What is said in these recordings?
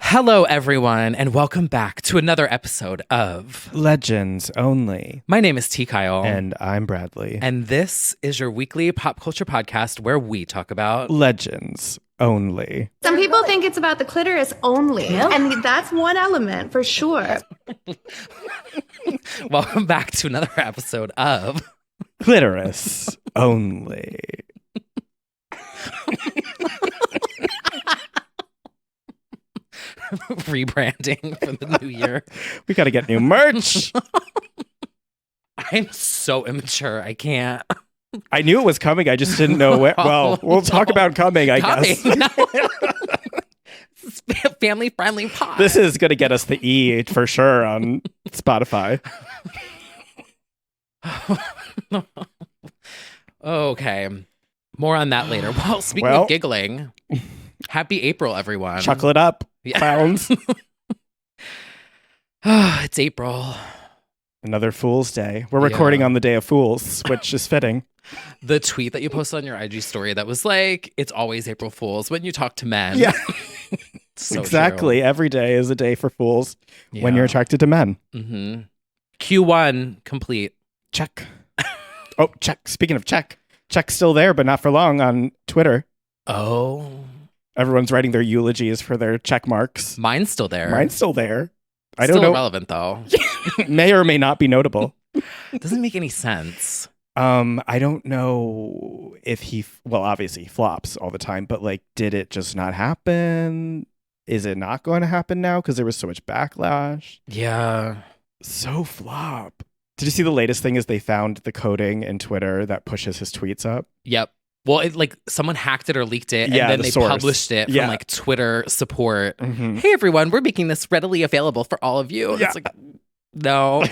Hello, everyone, and welcome back to another episode of Legends Only. My name is T. Kyle. And I'm Bradley. And this is your weekly pop culture podcast where we talk about Legends Only. Some people think it's about the clitoris only, and that's one element for sure. Welcome back to another episode of Clitoris Only. rebranding for the new year. We got to get new merch. I'm so immature. I can't. I knew it was coming. I just didn't know where. Well, we'll talk about coming, I guess. No. Family friendly pod. This is going to get us the E for sure on Spotify. Okay. More on that later. Well, speaking of giggling, happy April, everyone. Chuckle it up, clowns. It's April. Another Fool's Day. We're recording on the day of Fools, which is fitting. The tweet that you posted on your IG story that was like, it's always April Fools when you talk to men. Yeah. So exactly. true. Every day is a day for fools when you're attracted to men. Mm-hmm. Q1 complete. Check. Oh, check. Speaking of check. Check's still there, but not for long on Twitter. Oh. Everyone's writing their eulogies for their check marks. Mine's still there. Mine's still there. I Still don't know. Irrelevant, though. May or may not be notable. Doesn't make any sense. I don't know if obviously he flops all the time, but like, did it just not happen? Is it not going to happen now? Because there was so much backlash. Yeah. So flop. Did you see the latest thing is they found the coding in Twitter that pushes his tweets up? Yep. Well, someone hacked it or leaked it, and then they source. published it from like Twitter support. Mm-hmm. Hey, everyone, we're making this readily available for all of you. And it's like, no.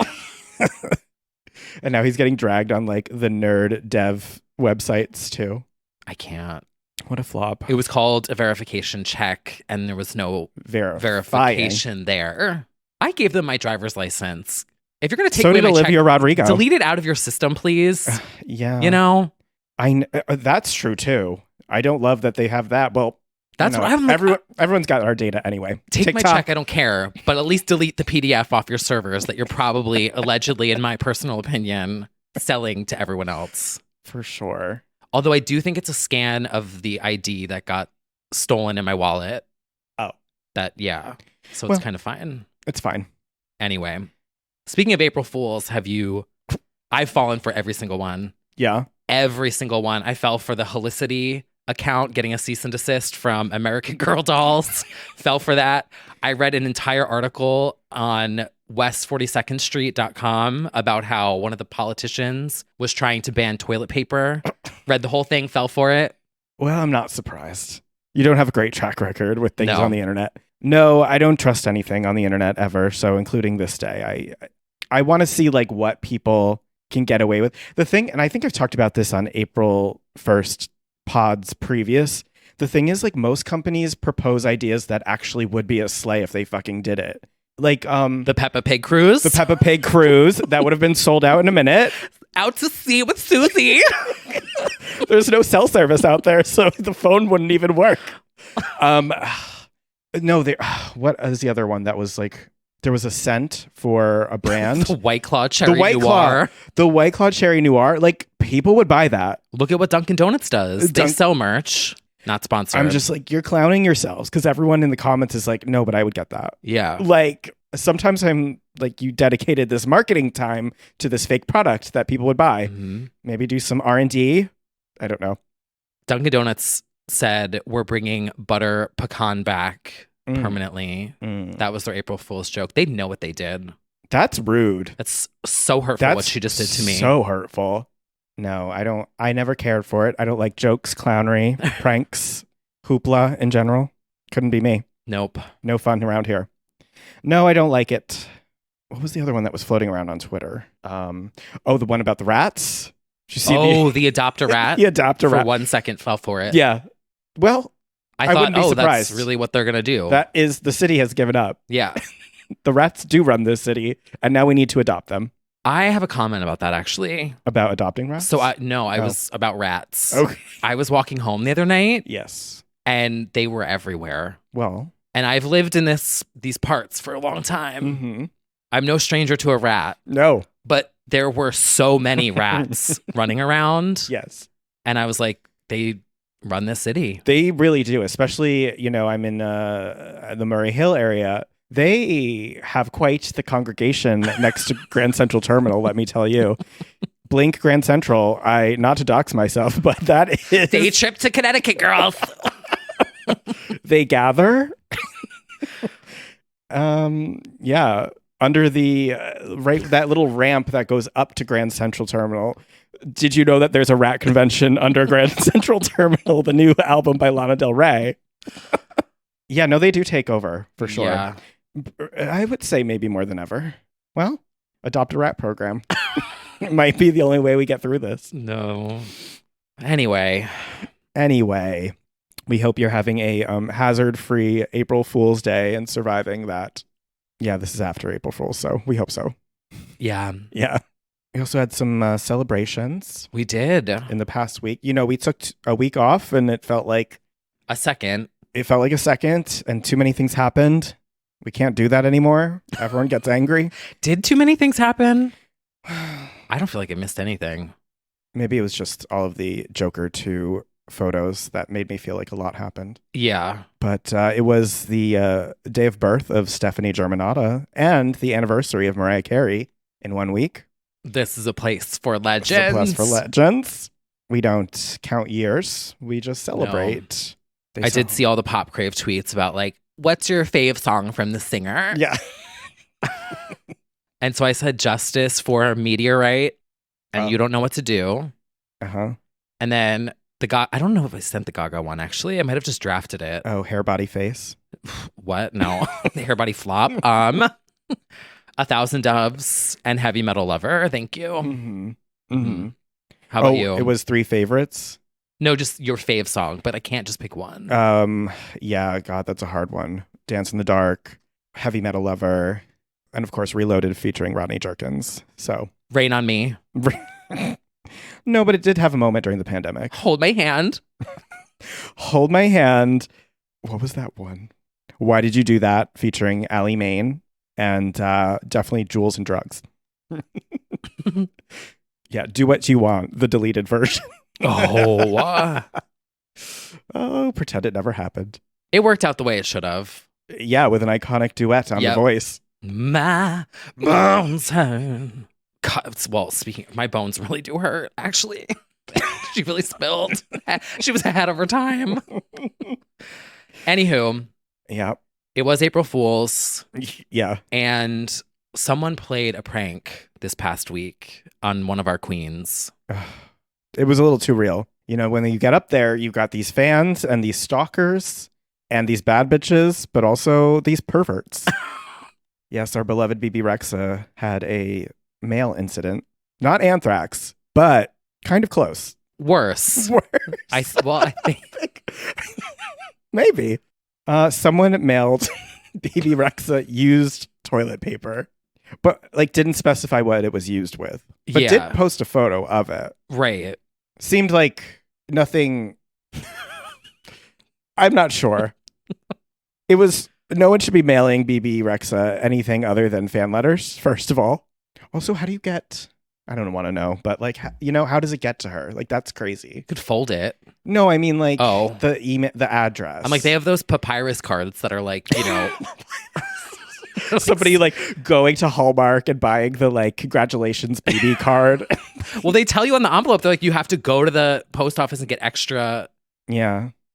And now he's getting dragged on like the nerd dev websites too. I can't. What a flop. It was called a verification check, and there was no verification there. I gave them my driver's license. If you're going to take away my Olivia check, Rodrigo. delete it out of your system, please. Yeah. You know? That's true too. I don't love that they have that. Well, that's what I'm like. Everyone's got our data anyway. Take TikTok. my check, I don't care. But at least delete the PDF off your servers that you're probably, allegedly, in my personal opinion, selling to everyone else. For sure. Although I do think it's a scan of the ID that got stolen in my wallet. Oh. So it's kind of fine. It's fine. Anyway, speaking of April Fools, I've fallen for every single one. Yeah. Every single one. I fell for the Helicity account getting a cease and desist from American Girl Dolls. Fell for that. I read an entire article on west42ndstreet.com about how one of the politicians was trying to ban toilet paper. Read the whole thing, fell for it. Well, I'm not surprised. You don't have a great track record with things on the internet. No, I don't trust anything on the internet ever. So including this day, I want to see like what people can get away with. The thing, and I think I've talked about this on April 1st pods previous. The thing is, like, most companies propose ideas that actually would be a slay if they fucking did it. Like the Peppa Pig cruise. The Peppa Pig cruise that would have been sold out in a minute. Out to sea with Susie. There's no cell service out there, so the phone wouldn't even work. No, what is the other one that was like? There was a scent for a brand. The White Claw Cherry Noir. The White Claw Cherry Noir. Like, people would buy that. Look at what Dunkin' Donuts does. They sell merch. Not sponsored. I'm just like, you're clowning yourselves because everyone in the comments is like, no, but I would get that. Yeah. Like, sometimes I'm like, you dedicated this marketing time to this fake product that people would buy. Mm-hmm. Maybe do some R&D. I don't know. Dunkin' Donuts said we're bringing butter pecan back permanently. That was their April Fool's joke. They know what they did. That's rude. That's so hurtful what she just did to me. So hurtful. No, I don't. I never cared for it. I don't like jokes, clownery, pranks, hoopla in general. Couldn't be me. Nope. No fun around here. No, I don't like it. What was the other one that was floating around on Twitter? The one about the rats. Did you see the adopt a rat? The adopt a rat. For 1 second fell for it. Yeah. Well, I thought, wouldn't be surprised. That's really what they're going to do. That is, the city has given up. Yeah. The rats do run this city, and now we need to adopt them. I have a comment about that, actually. About adopting rats? So, I was about rats. Okay. I was walking home the other night. Yes. And they were everywhere. Well. And I've lived in these parts for a long time. Mm-hmm. I'm no stranger to a rat. No. But there were so many rats running around. Yes. And I was like, they run this city. They really do, especially, I'm in the Murray Hill area. They have quite the congregation next to Grand Central Terminal, let me tell you. Blink Grand Central. Not to dox myself, but that is... Day trip to Connecticut, girls. They gather. Yeah. Under the that little ramp that goes up to Grand Central Terminal. Did you know that there's a rat convention under Grand Central Terminal, the new album by Lana Del Rey? Yeah, no, they do take over for sure. Yeah. I would say maybe more than ever. Well, adopt a rat program. It might be the only way we get through this. No. Anyway, we hope you're having a hazard-free April Fool's Day and surviving that. Yeah, this is after April Fool's, so we hope so. Yeah. Yeah. We also had some celebrations. We did. In the past week. We took a week off and it felt like... a second. It felt like a second and too many things happened. We can't do that anymore. Everyone gets angry. Did too many things happen? I don't feel like I missed anything. Maybe it was just all of the Joker 2 photos that made me feel like a lot happened. Yeah. But it was the day of birth of Stephanie Germanotta and the anniversary of Mariah Carey in 1 week. This is a place for legends. It's a place for legends. We don't count years. We just celebrate. No. I did see all the Pop Crave tweets about like, what's your fave song from the singer? Yeah. And so I said Justice for Meteorite, and You Don't Know What to Do. Uh-huh. And then I don't know if I sent the Gaga one, actually. I might have just drafted it. Oh, Hair, Body, Face. What? No. The Hair, Body, Flop. 1,000 Doves and Heavy Metal Lover. Thank you. Mm-hmm. Mm-hmm. How about you? It was 3 favorites? No, just your fave song, but I can't just pick one. Yeah, God, that's a hard one. Dance in the Dark, Heavy Metal Lover, and of course Reloaded featuring Rodney Jerkins. So Rain on Me. No, but it did have a moment during the pandemic. Hold My Hand. Hold My Hand. What was that one? Why Did You Do That featuring Allie Main, and definitely Jewels and Drugs. Yeah, Do What You Want, the deleted version. Oh, oh, pretend it never happened. It worked out the way it should have. Yeah, with an iconic duet on The Voice. My bones hurt. Well, speaking of, my bones really do hurt, actually. She really spilled. She was ahead of her time. Anywho. Yeah. It was April Fool's. Yeah. And someone played a prank this past week on one of our queens. It was a little too real. When you get up there, you've got these fans and these stalkers and these bad bitches, but also these perverts. Yes, our beloved BB Rexa had a male incident. Not anthrax, but kind of close. Worse. I think. Maybe. Someone mailed BB Rexa used toilet paper, but didn't specify what it was used with. But did post a photo of it. Right. Seemed like nothing. I'm not sure. It was... No one should be mailing BB Rexa anything other than fan letters, first of all. Also, how do you get... I don't want to know, but how does it get to her? That's crazy. You could fold it. No, I mean the email, the address. I'm they have those papyrus cards that are somebody going to Hallmark and buying the congratulations BB card. Well, they tell you on the envelope, they're you have to go to the post office and get extra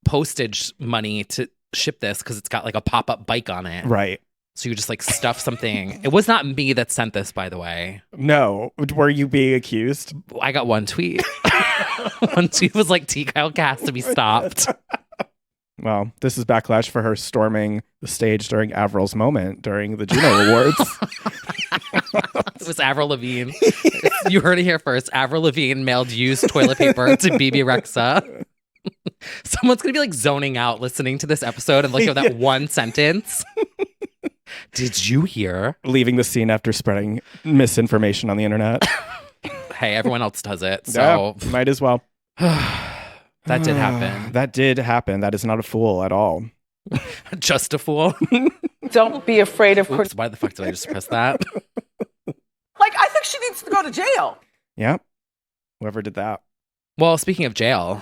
postage money to ship this because it's got a pop-up bike on it. Right. So you just stuff something. It was not me that sent this, by the way. No. Were you being accused? I got one tweet. One tweet was T. Kyle Cass to be stopped. Well, this is backlash for her storming the stage during Avril's moment during the Juno Awards. It was Avril Lavigne. You heard it here first. Avril Lavigne mailed used toilet paper to BB Rexa. Someone's going to be zoning out listening to this episode and looking at that one sentence. Did you hear? Leaving the scene after spreading misinformation on the internet. Hey, everyone else does it. So yeah, might as well. That did happen. That did happen. That is not a fool at all. Just a fool. Don't be afraid of Oops, why the fuck did I just press that? Like, I think she needs to go to jail. Yep. Whoever did that. Well, speaking of jail.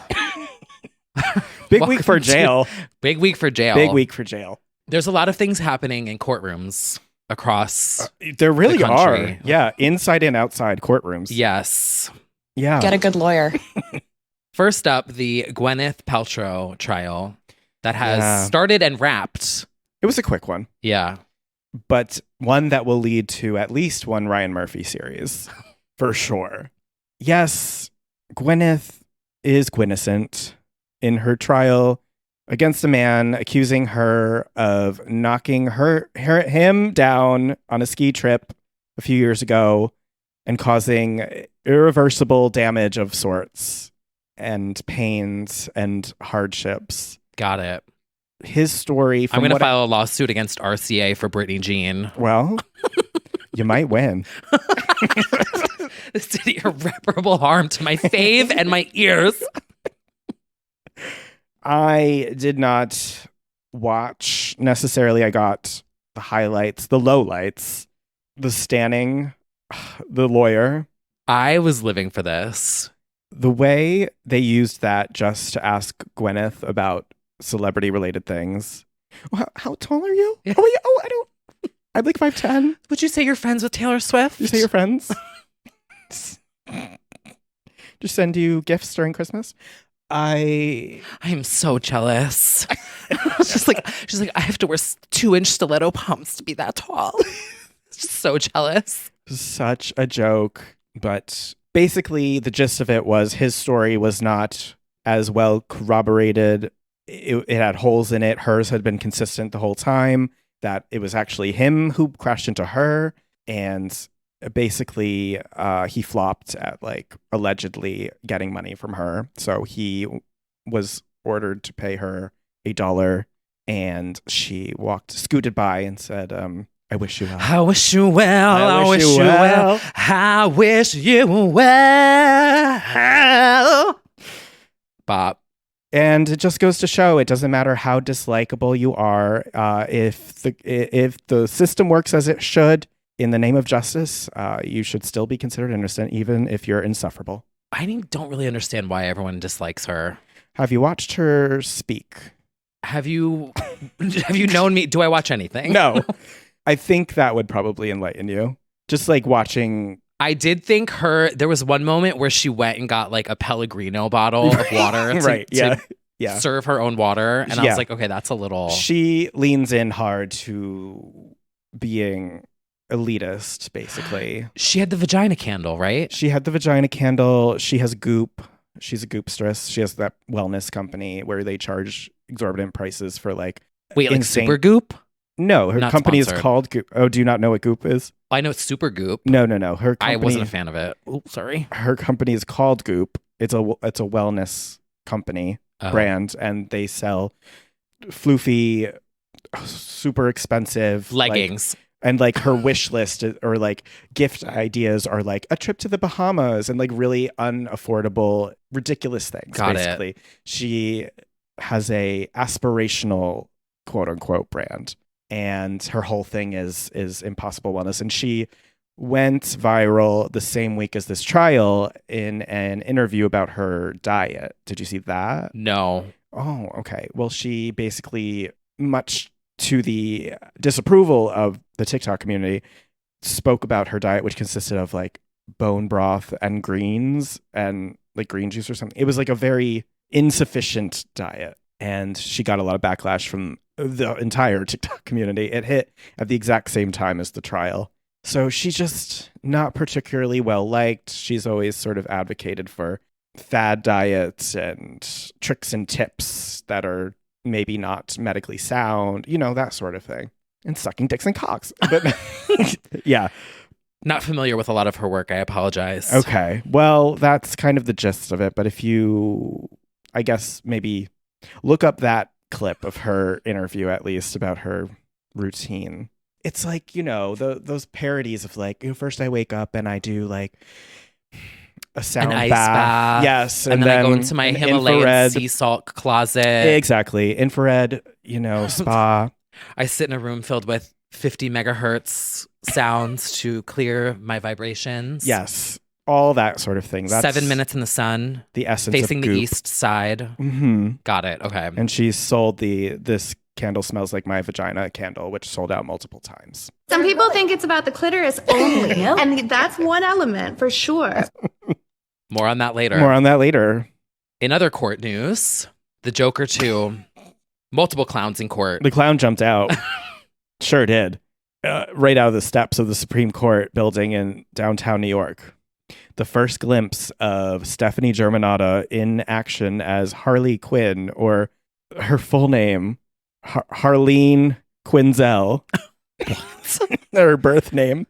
Big week for jail. Big week for jail. Big week for jail. There's a lot of things happening in courtrooms across there really the country. are. Yeah, inside and outside courtrooms. Yes. Yeah. Get a good lawyer. First up, the Gwyneth Paltrow trial that has started and wrapped. It was a quick one. Yeah. But one that will lead to at least one Ryan Murphy series. For sure. Yes, Gwyneth is Gwynnocent in her trial against a man accusing her of knocking him down on a ski trip a few years ago and causing irreversible damage of sorts and pains and hardships. Got it. His story. I'm going to file a lawsuit against RCA for Brittany Jean. Well, you might win. This did irreparable harm to my fave and my ears. I did not watch necessarily. I got the highlights, the lowlights, the Stanning, the lawyer. I was living for this. The way they used that just to ask Gwyneth about celebrity-related things. How tall are you? Yeah. I don't. I'm like 5'10". Would you say you're friends with Taylor Swift? You say you're friends? Just send you gifts during Christmas. I'm so jealous. she's like, I have to wear 2-inch stiletto pumps to be that tall. Just so jealous. Such a joke. But basically, the gist of it was his story was not as well corroborated. It had holes in it. Hers had been consistent the whole time. That it was actually him who crashed into her. And basically, he flopped at like allegedly getting money from her. So he was ordered to pay her $1, and she scooted by and said, I wish you well. I wish you well. I wish you well. I wish you well. Bop. And it just goes to show it doesn't matter how dislikable you are. If the system works as it should, in the name of justice, you should still be considered innocent, even if you're insufferable. I don't really understand why everyone dislikes her. Have you watched her speak? Have you known me? Do I watch anything? No. I think that would probably enlighten you. Just like watching. I did think there was one moment where she went and got like a Pellegrino bottle of water to serve her own water. And I was like, okay, that's a little. She leans in hard to being elitist, basically. She had the vagina candle, right? She had the vagina candle. She has Goop. She's a Goopstress. She has that wellness company where they charge exorbitant prices for like. Wait, like Super Goop? No, her company is called Goop. Oh, do you not know what Goop is? I know it's Super Goop. No. Her company, I wasn't a fan of it. Oops, sorry. Her company is called Goop. It's a wellness company brand, and they sell floofy, super expensive leggings. And like her wish list or like gift ideas are like a trip to the Bahamas and like really unaffordable, ridiculous things. Got basically. She has a aspirational quote unquote brand. And her whole thing is Impossible Wellness. And she went viral the same week as this trial in an interview about her diet. Did you see that? No. Oh, okay. Well, she basically, much to the disapproval of the TikTok community, spoke about her diet, which consisted of like bone broth and greens and like green juice or something. It was like a very insufficient diet. And she got a lot of backlash from the entire TikTok community. It hit at the exact same time as the trial. So she's just not particularly well liked. She's always sort of advocated for fad diets and tricks and tips that are maybe not medically sound, that sort of thing. And sucking dicks and cocks. But yeah. Not familiar with a lot of her work. I apologize. Okay. Well, that's kind of the gist of it. But if you, I guess, maybe look up that clip of her interview, at least, about her routine. It's like, those parodies of like, first I wake up and I do like a sound An ice bath. bath. Yes. And then I go into my an Himalayan infrared- sea salt closet. Exactly. Infrared, spa. I sit in a room filled with 50 megahertz sounds to clear my vibrations. Yes. All that sort of thing. That's 7 minutes in the sun. the essence Facing of the goop. east side. Mm-hmm. Got it. Okay. And she sold this candle smells like my vagina candle, which sold out multiple times. Some people think it's about the clitoris only, and that's one element for sure. More on that later. More on that later. In other court news, the Joker 2, multiple clowns in court. The clown jumped out. Sure did. Right out of the steps of the Supreme Court building in downtown New York. The first glimpse of Stephanie Germanotta in action as Harley Quinn, or her full name, Harleen Quinzel. Her birth name.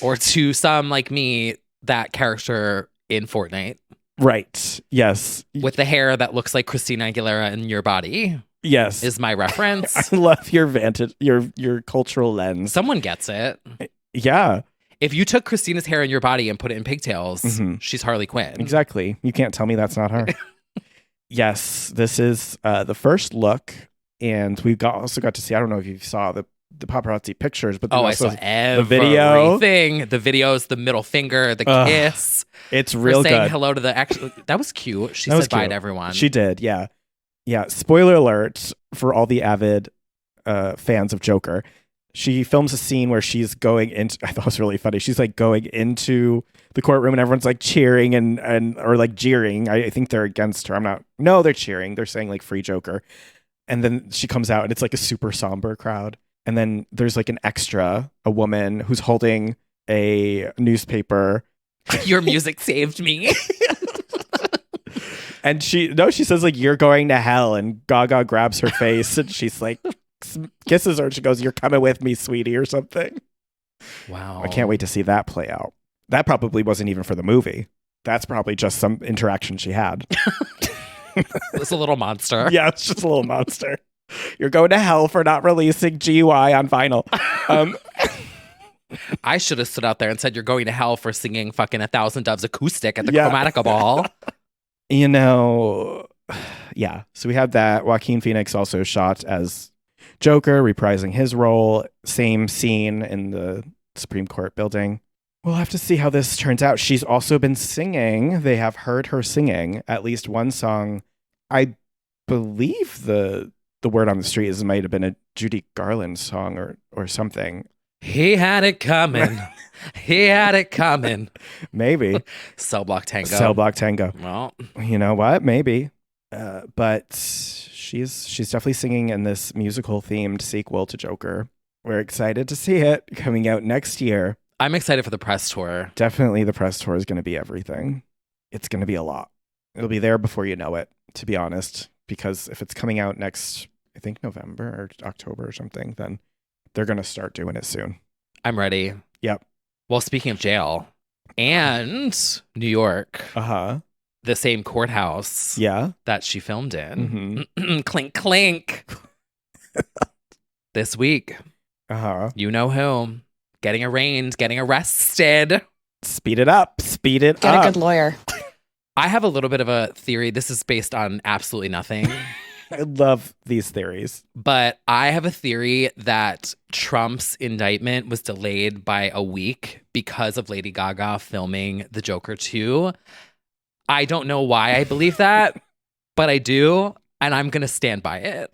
Or to some like me, that character in Fortnite. Right. Yes. With the hair that looks like Christina Aguilera in Your Body. Yes. Is my reference. I love your vantage, your cultural lens. Someone gets it. Yeah. If you took Christina's hair in Your Body and put it in pigtails, she's Harley Quinn. Exactly. You can't tell me that's not her. Yes, this is the first look, and we also got to see. I don't know if you saw the paparazzi pictures, but I saw the video. The videos, the middle finger, the kiss. It's real saying good. Hello to the that was cute. She that said bye to everyone. She did. Yeah. Yeah. Spoiler alert for all the avid fans of Joker. She films a scene where she's going into, I thought it was really funny. She's like going into the courtroom and everyone's like cheering and or like jeering. I think they're against her. No, they're cheering. They're saying like free Joker. And then she comes out and it's like a super somber crowd. And then there's like an extra, a woman who's holding a newspaper. Your music saved me. And she says like, you're going to hell. And Gaga grabs her face and she's like, kisses her and she goes, you're coming with me, sweetie, or something. Wow. I can't wait to see that play out. That probably wasn't even for the movie. That's probably just some interaction she had. It's a little monster. Yeah, it's just a little monster. You're going to hell for not releasing GY on vinyl. I should have stood out there and said you're going to hell for singing fucking 1,000 Doves acoustic at the Chromatica Ball. Yeah. So we had that. Joaquin Phoenix also shot as Joker, reprising his role. Same scene in the Supreme Court building. We'll have to see how this turns out. She's also been singing. They have heard her singing at least one song. I believe the word on the street might have been a Judy Garland song or something. He had it coming. He had it coming. Maybe. Cell Block Tango. Cell Block Tango. Well, you know what? Maybe. But she's definitely singing in this musical themed sequel to Joker. We're excited to see it coming out next year. I'm excited for the press tour. Definitely the press tour is going to be everything. It's going to be a lot. It'll be there before you know it, to be honest, because if it's coming out next, I think November or October or something, then they're going to start doing it soon. I'm ready. Yep. Well, speaking of jail and New York, the same courthouse that she filmed in, clink, clink, this week, you know who, getting arraigned, getting arrested. Speed it up. Speed it up. Get a good lawyer. I have a little bit of a theory. This is based on absolutely nothing. I love these theories. But I have a theory that Trump's indictment was delayed by a week because of Lady Gaga filming The Joker 2. I don't know why I believe that, but I do, and I'm going to stand by it.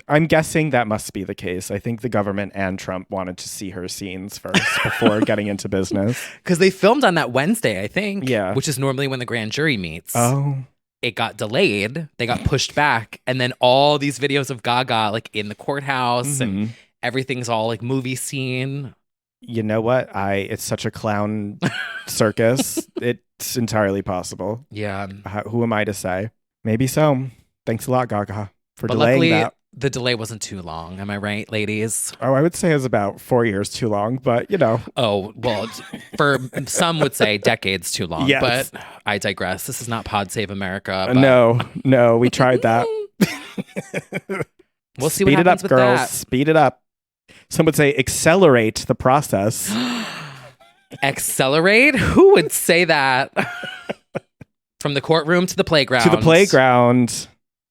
I'm guessing that must be the case. I think the government and Trump wanted to see her scenes first before getting into business. Because they filmed on that Wednesday, I think. Yeah. Which is normally when the grand jury meets. Oh. It got delayed. They got pushed back. And then all these videos of Gaga like in the courthouse and everything's all like movie scene. You know what? It's such a clown circus. It's entirely possible. Yeah. Who am I to say? Maybe so. Thanks a lot, Gaga, for but delaying luckily, that. The delay wasn't too long. Am I right, ladies? Oh, I would say it's about 4 years too long, but you know. Oh, well, for some would say decades too long, yes. But I digress. This is not Pod Save America. But... No, we tried that. We'll see what happens with girls. that. Speed it up. Some would say accelerate the process. Accelerate? Who would say that? From the courtroom to the playground. To the playground.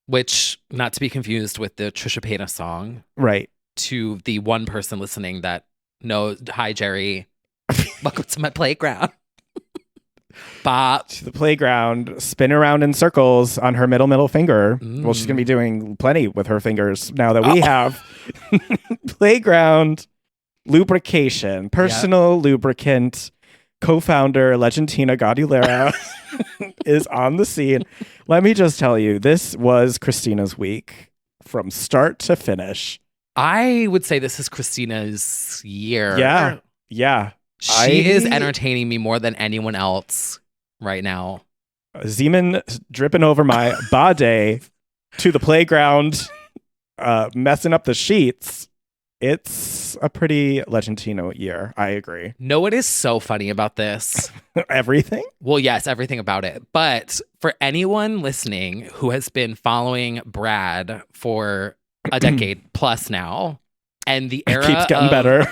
Which, not to be confused with the Trisha Paytas song. Right. To the one person listening that knows, hi, Jerry. Welcome to my playground. Bop. To the playground, spin around in circles on her middle finger. Well, she's going to be doing plenty with her fingers now that we have. Playground lubrication, personal lubricant. Co-founder Legendina Godulera is on the scene. Let me just tell you, this was Christina's week from start to finish. I would say this is Christina's year. Yeah. She is entertaining me more than anyone else right now. Zeman dripping over my body to the playground, messing up the sheets. It's a pretty Legendino year. I agree. Know what is so funny about this? Everything? Well, yes, everything about it. But for anyone listening who has been following Brad for a decade plus now, and the era keeps getting better.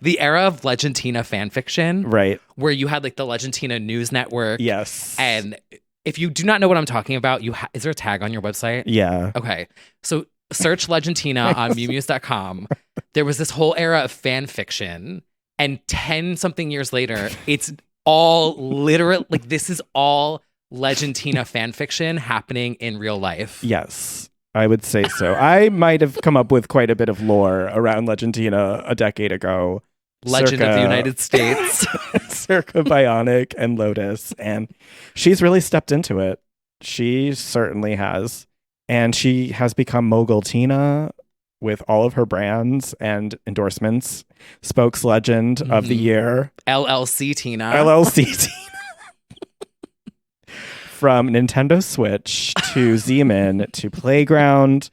The era of Legendina fan fiction, right? Where you had like the Legendina News Network. Yes. And if you do not know what I'm talking about, is there a tag on your website? Yeah. Okay. So search Legendina on mewmews.com. There was this whole era of fan fiction, and 10 something years later, it's all literal. Like, this is all Legendina fan fiction happening in real life. Yes, I would say so. I might have come up with quite a bit of lore around Legendina a decade ago. Legend of the United States. Circa Bionic and Lotus. And she's really stepped into it. She certainly has. And she has become Mogul Tina with all of her brands and endorsements. Spokes Legend of the Year. LLC Tina. From Nintendo Switch to Zeman to Playground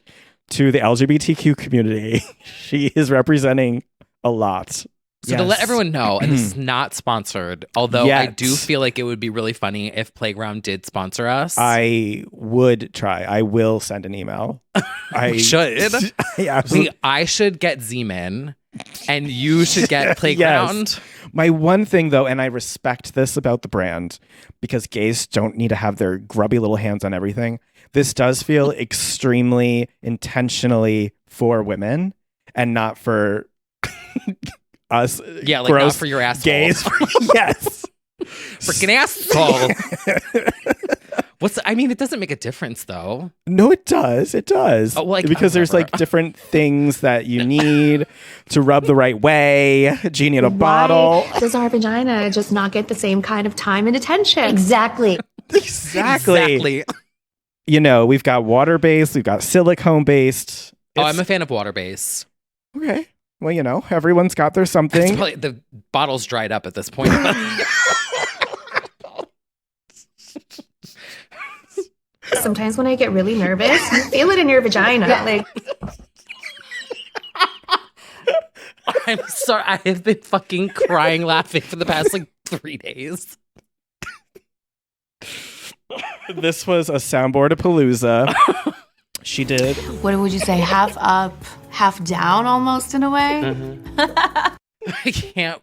to the LGBTQ community. She is representing a lot. So to let everyone know, and this is not sponsored, although Yet. I do feel like it would be really funny if Playground did sponsor us. I would try. I will send an email. I should. I should get Zeman, and you should get Playground. Yes. My one thing, though, and I respect this about the brand, because gays don't need to have their grubby little hands on everything. This does feel extremely intentionally for women and not for us. Yeah, like not for your asshole. Gays. Yes. Freaking asshole. It doesn't make a difference though. No, it does. It does. Oh, like, because there's like different things that you need to rub the right way. Genie in a bottle. Does our vagina just not get the same kind of time and attention? Exactly. You know, we've got water-based, we've got silicone-based. I'm a fan of water-based. Okay. Well, you know, everyone's got their something. The bottle's dried up at this point. Sometimes when I get really nervous, you feel it in your vagina. Like, I'm sorry. I have been fucking crying laughing for the past 3 days. This was a soundboard of Palooza. She did. What would you say? Half up, half down almost in a way? Mm-hmm. I can't.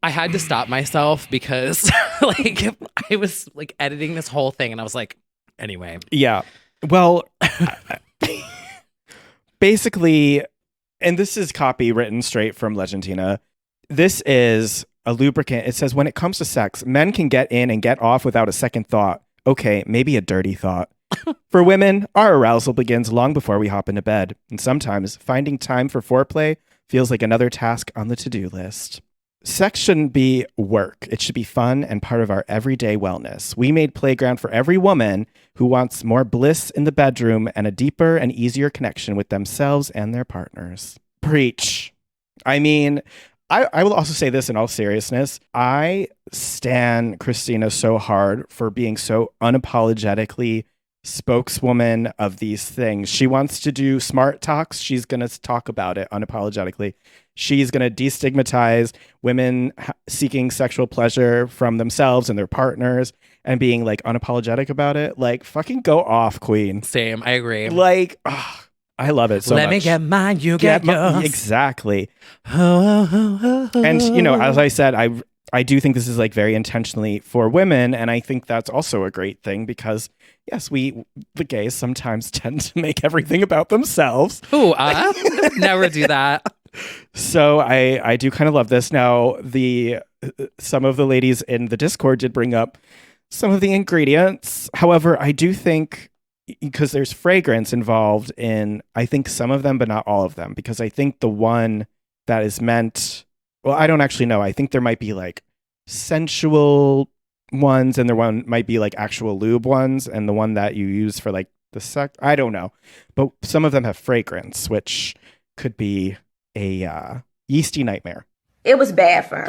I had to stop myself because I was editing this whole thing and I was like, anyway. Yeah. Well, basically, and this is copy written straight from Legendina. This is a lubricant. It says, when it comes to sex, men can get in and get off without a second thought. Okay, maybe a dirty thought. For women, our arousal begins long before we hop into bed. And sometimes finding time for foreplay feels like another task on the to-do list. Sex shouldn't be work. It should be fun and part of our everyday wellness. We made Playground for every woman who wants more bliss in the bedroom and a deeper and easier connection with themselves and their partners. Preach. I mean, I will also say this in all seriousness. I stan Christina so hard for being so unapologetically spokeswoman of these things. She wants to do smart talks. She's going to talk about it unapologetically. She's going to destigmatize women seeking sexual pleasure from themselves and their partners and being unapologetic about it. Fucking go off, queen. Same. I agree. I love it so much. Let me get mine, you get yours. Exactly. And, you know, as I said, I do think this is like very intentionally for women. And I think that's also a great thing because, yes, the gays sometimes tend to make everything about themselves. Ooh, never do that. So I do kind of love this. Now, some of the ladies in the Discord did bring up some of the ingredients. However, I do think, because there's fragrance involved in, I think, some of them, but not all of them. Because I think the one that is meant, well, I don't actually know. I think there might be like sensual ones, and there one might be like actual lube ones, and the one that you use for like the sex, I don't know. But some of them have fragrance, which could be a yeasty nightmare. It was bad for her.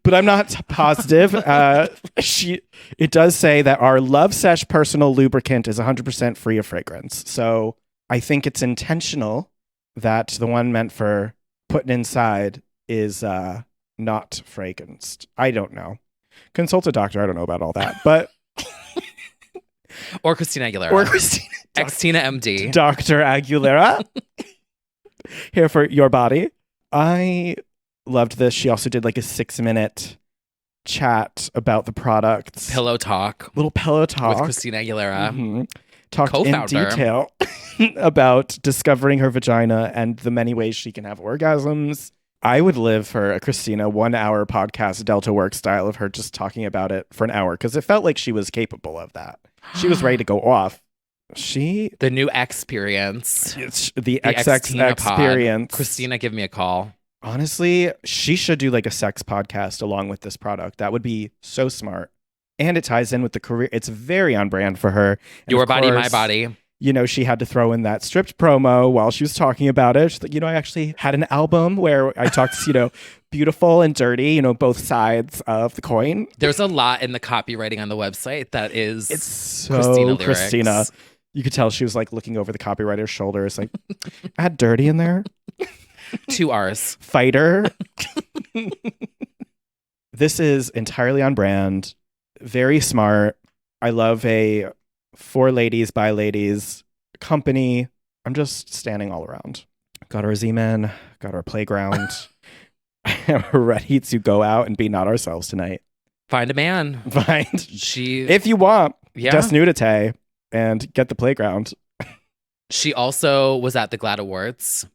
But I'm not positive. It does say that our Love Sesh personal lubricant is 100% free of fragrance. So I think it's intentional that the one meant for putting inside is not fragranced. I don't know. Consult a doctor. I don't know about all that. But or Christina Aguilera. Ex-Tina MD. Dr. Aguilera. Here for your body. I loved this. She also did like a 6-minute chat about the products. Pillow talk. Little pillow talk. With Christina Aguilera. Mm-hmm. Talked Co-founder. in detail about discovering her vagina and the many ways she can have orgasms. I would live for a Christina 1-hour podcast, Delta Work style, of her just talking about it for an hour, because it felt like she was capable of that. She was ready to go off. The new experience. It's the XX experience. Christina, give me a call. Honestly, she should do like a sex podcast along with this product. That would be so smart. And it ties in with the career. It's very on brand for her. And Your body, my body. You know, she had to throw in that stripped promo while she was talking about it. She's like, you know, I actually had an album where I talked, you know, beautiful and dirty, you know, both sides of the coin. There's a lot in the copywriting on the website that is it's so Christina. You could tell she was like looking over the copywriter's shoulder. It's like, add dirty in there. 2 R's. Fighter. This is entirely on brand. Very smart. I love a for ladies by ladies company. I'm just standing all around. Got our Z-Men. Got our playground. We're ready to go out and be not ourselves tonight. Find a man. If you want. Yeah. Just nudity and get the playground. She also was at the GLAAD Awards.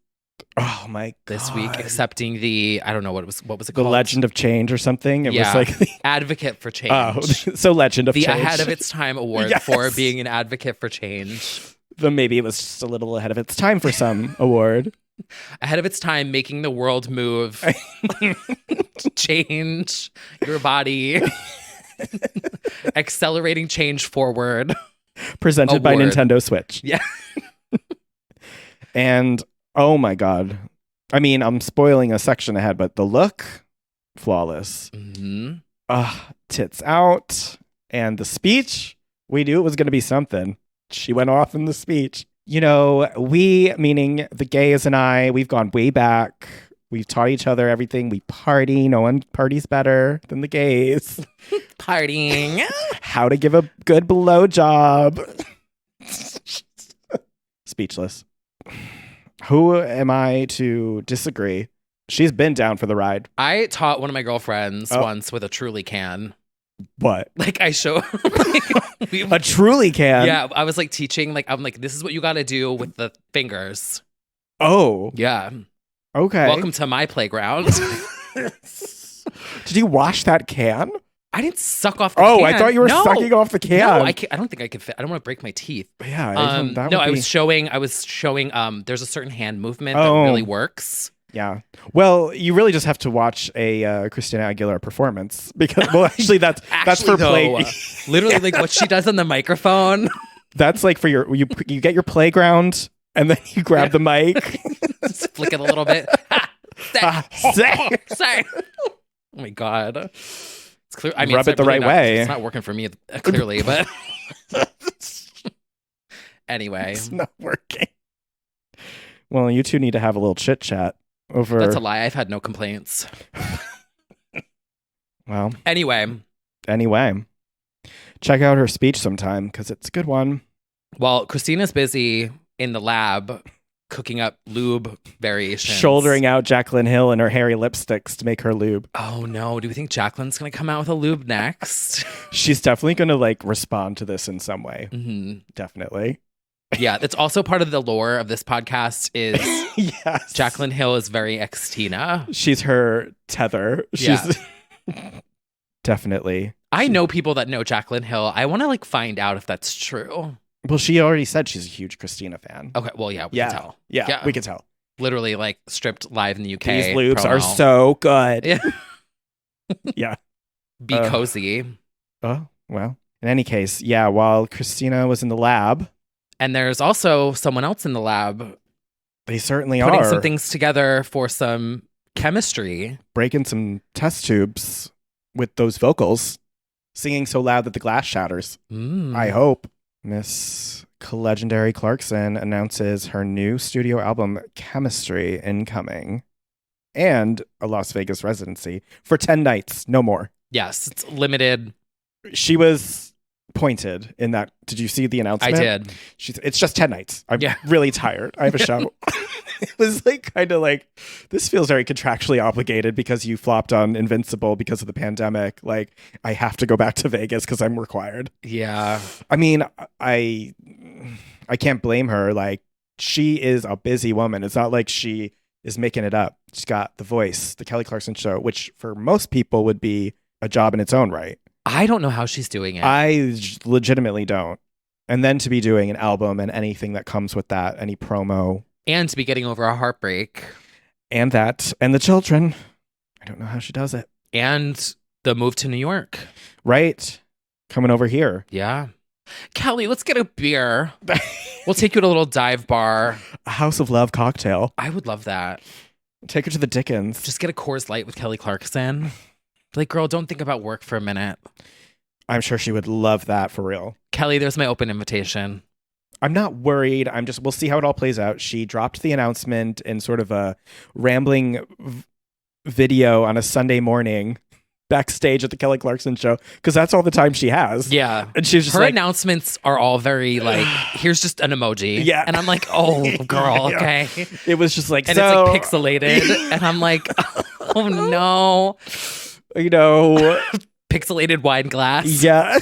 Oh my God. This week, accepting the, I don't know what was it called? The Legend of Change or something. It was like the Advocate for Change. Oh, so Legend of the Change. Ahead of Its Time award for being an advocate for change. Maybe it was just a little ahead of its time for some award. Ahead of its time, making the world move. Change your body. Accelerating change forward. Presented by Nintendo Switch. Yeah. And oh my God. I mean, I'm spoiling a section ahead, but the look, flawless. Mm-hmm. Tits out. And the speech, we knew it was going to be something. She went off in the speech. You know, we, meaning the gays and I, we've gone way back. We've taught each other everything. We party. No one parties better than the gays. Partying. How to give a good blowjob. Speechless. Who am I to disagree? She's been down for the ride. I taught one of my girlfriends once with a Truly can. What? Like I show a Truly can. Yeah, I was like teaching. Like I'm like, this is what you got to do with the fingers. Oh, yeah. Okay. Welcome to my playground. Did you wash that can? I didn't suck off the can. Oh, I thought you were sucking off the can. No, I don't think I could fit. I don't want to break my teeth. Yeah. I was showing. There's a certain hand movement that really works. Yeah. Well, you really just have to watch a Christina Aguilera performance because, well, actually, that's for play. Literally, like what she does on the microphone. That's like for you get your playground and then you grab the mic, just flick it a little bit. Sorry. Oh my God. It's clear. I mean, rub it the right way. It's not working for me clearly, but anyway, it's not working. Well, you two need to have a little chit chat over. That's a lie. I've had no complaints. Well, anyway, check out her speech sometime because it's a good one. Well, Christina's busy in the lab cooking up lube variations. Shouldering out Jaclyn Hill and her hairy lipsticks to make her lube. Oh no, do we think Jacqueline's going to come out with a lube next? She's definitely going to like respond to this in some way. Mm-hmm. Definitely. Yeah, that's also part of the lore of this podcast is yes. Jaclyn Hill is very ex-Tina. She's her tether. She's definitely. I know people that know Jaclyn Hill. I want to like find out if that's true. Well, she already said she's a huge Christina fan. Okay, well, yeah, we can tell. Yeah, we can tell. Literally, like, stripped live in the UK. These lubes promo. are so good. Yeah. Yeah. Be cozy. Oh, well. In any case, yeah, while Christina was in the lab. And there's also someone else in the lab. They certainly putting are. some things together for some chemistry. Breaking some test tubes with those vocals. Singing so loud that the glass shatters. I hope. Miss Legendary Clarkson announces her new studio album, Chemistry, incoming. And a Las Vegas residency for 10 nights, no more. Yes, it's limited. She was pointed in that. Did you see the announcement? I did. It's just 10 nights. I'm really tired. I have a show. It was like kind of like, this feels very contractually obligated because you flopped on Invincible because of the pandemic. Like, I have to go back to Vegas because I'm required. Yeah. I mean, I can't blame her. Like, she is a busy woman. It's not like she is making it up. She's got the voice, the Kelly Clarkson show, which for most people would be a job in its own right. I don't know how she's doing it. I legitimately don't. And then to be doing an album and anything that comes with that, any promo. And to be getting over a heartbreak. And that. And the children. I don't know how she does it. And the move to New York. Right. Coming over here. Yeah. Kelly, let's get a beer. We'll take you to a little dive bar. A House of Love cocktail. I would love that. Take her to the Dickens. Just get a Coors Light with Kelly Clarkson. Like, girl, don't think about work for a minute. I'm sure she would love that for real. Kelly, there's my open invitation. I'm not worried. We'll see how it all plays out. She dropped the announcement in sort of a rambling video on a Sunday morning backstage at the Kelly Clarkson show because that's all the time she has. Yeah. And she's just her like, announcements are all very like, here's just an emoji. Yeah. And I'm like, oh, girl, Yeah. okay. It was just like, and so, it's like pixelated. And I'm like, oh no. You know, pixelated wine glass. Yeah.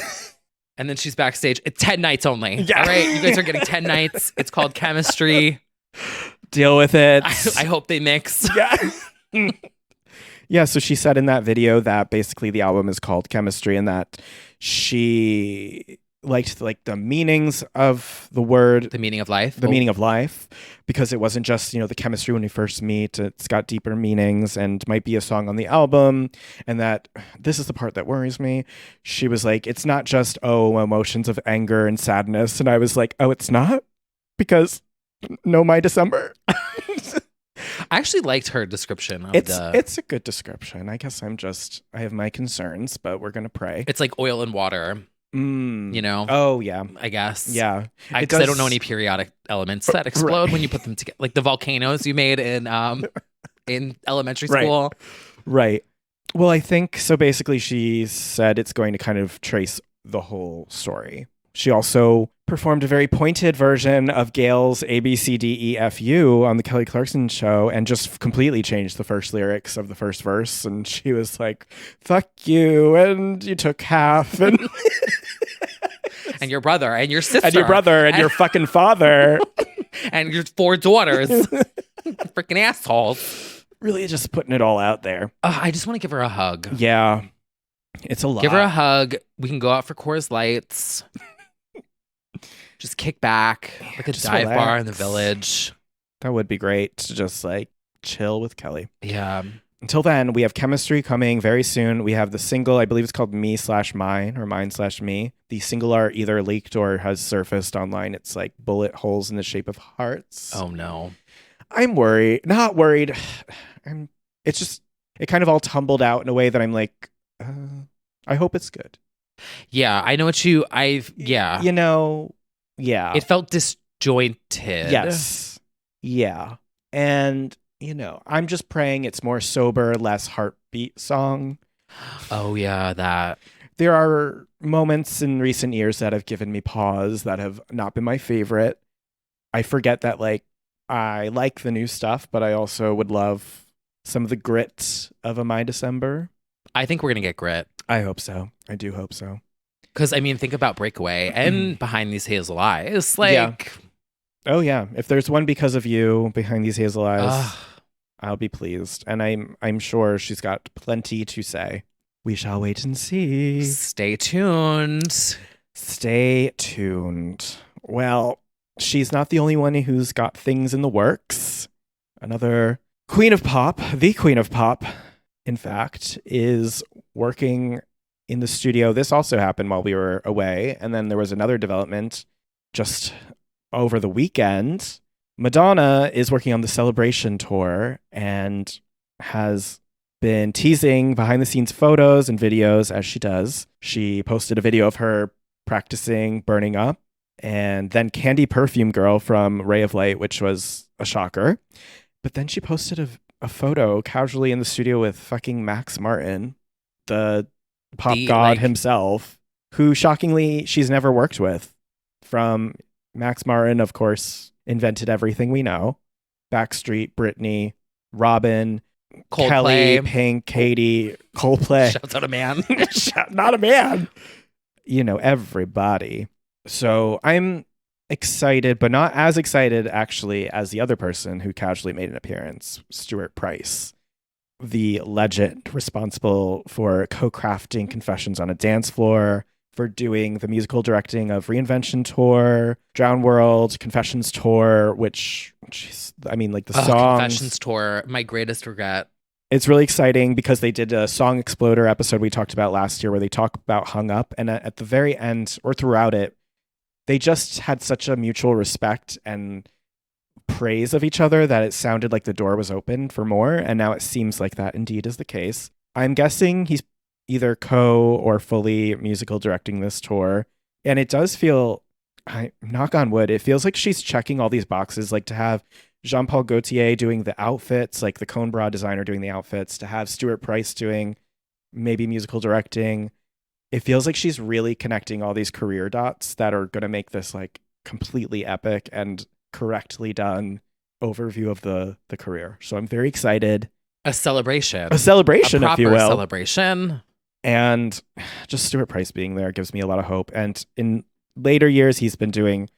And then she's backstage. It's 10 nights only. Yeah. All right. You guys are getting 10 nights. It's called Chemistry. Deal with it. I hope they mix. Yeah. Yeah. So she said in that video that basically the album is called Chemistry and that she liked like the meanings of the word, the meaning of life, meaning of life, because it wasn't just, the chemistry when we first meet. It's got deeper meanings and might be a song on the album. And that this is the part that worries me. She was like, it's not just, emotions of anger and sadness. And I was like, oh, it's not, because no, my December. I actually liked her description of it's a good description. I guess I have my concerns, but we're going to pray. It's like oil and water. You know? Oh, yeah. I guess. Yeah. Because I don't know any periodic elements that explode when you put them together. Like the volcanoes you made in elementary school. Right. Well, I think, so basically she said it's going to kind of trace the whole story. She also performed a very pointed version of Gail's ABCDEFU on the Kelly Clarkson show and just completely changed the first lyrics of the first verse. And she was like, fuck you, and you took half. And and your brother and your sister. And your brother and your fucking father. And your 4 daughters. Freaking assholes. Really just putting it all out there. I just want to give her a hug. Yeah. It's a lot. Give her a hug. We can go out for Coors Lights. Just kick back. Like a dive bar in the village. That would be great to just like chill with Kelly. Yeah. Until then, we have Chemistry coming very soon. We have the single, I believe it's called Me/Mine or Mine/Me. The single art either leaked or has surfaced online. It's like bullet holes in the shape of hearts. Oh no. I'm worried. Not worried. It's just, it kind of all tumbled out in a way that I'm like, I hope it's good. Yeah, I know what yeah. Yeah. It felt disjointed. Yes. Yeah. And, I'm just praying it's more sober, less heartbeat song. Oh, yeah, that. There are moments in recent years that have given me pause that have not been my favorite. I forget that like I like the new stuff, but I also would love some of the grit of a My December. I think we're going to get grit. I hope so. I do hope so. Because, I mean, think about Breakaway and Behind These Hazel Eyes. Like, Yeah. Oh, yeah. If there's one because of you behind these hazel eyes, I'll be pleased. And I'm sure she's got plenty to say. We shall wait and see. Stay tuned. Stay tuned. Well, she's not the only one who's got things in the works. Another queen of pop, the queen of pop, in fact, is working in the studio. This also happened while we were away. And then there was another development just over the weekend. Madonna is working on the Celebration tour and has been teasing behind the scenes photos and videos as she does. She posted a video of her practicing Burning Up, and then Candy Perfume Girl from Ray of Light, which was a shocker. But then she posted a photo casually in the studio with fucking Max Martin, the pop god himself, who shockingly she's never worked with. From Max Martin, of course, invented everything we know. Backstreet, Britney, Robin, Coldplay. Kelly, Pink, Katie, Coldplay. Shouts out a man. Not a man. You know, everybody. So I'm excited, but not as excited, actually, as the other person who casually made an appearance, Stuart Price, the legend responsible for co-crafting Confessions on a Dance Floor, for doing the musical directing of Reinvention Tour, Drown World, Confessions Tour, which, I mean, like the songs. Confessions Tour, my greatest regret. It's really exciting because they did a Song Exploder episode we talked about last year where they talk about Hung Up. And at the very end, or throughout it, they just had such a mutual respect and praise of each other that it sounded like the door was open for more. And now it seems like that indeed is the case. I'm guessing he's either co or fully musical directing this tour. And it does feel, knock on wood, it feels like she's checking all these boxes, like to have Jean-Paul Gaultier doing the outfits, like the Cone Bra designer doing the outfits, to have Stuart Price doing maybe musical directing. It feels like she's really connecting all these career dots that are going to make this like completely epic and correctly done overview of the career. So I'm very excited. A celebration. A celebration, if you will. Celebration. And just Stuart Price being there gives me a lot of hope. And in later years, he's been doing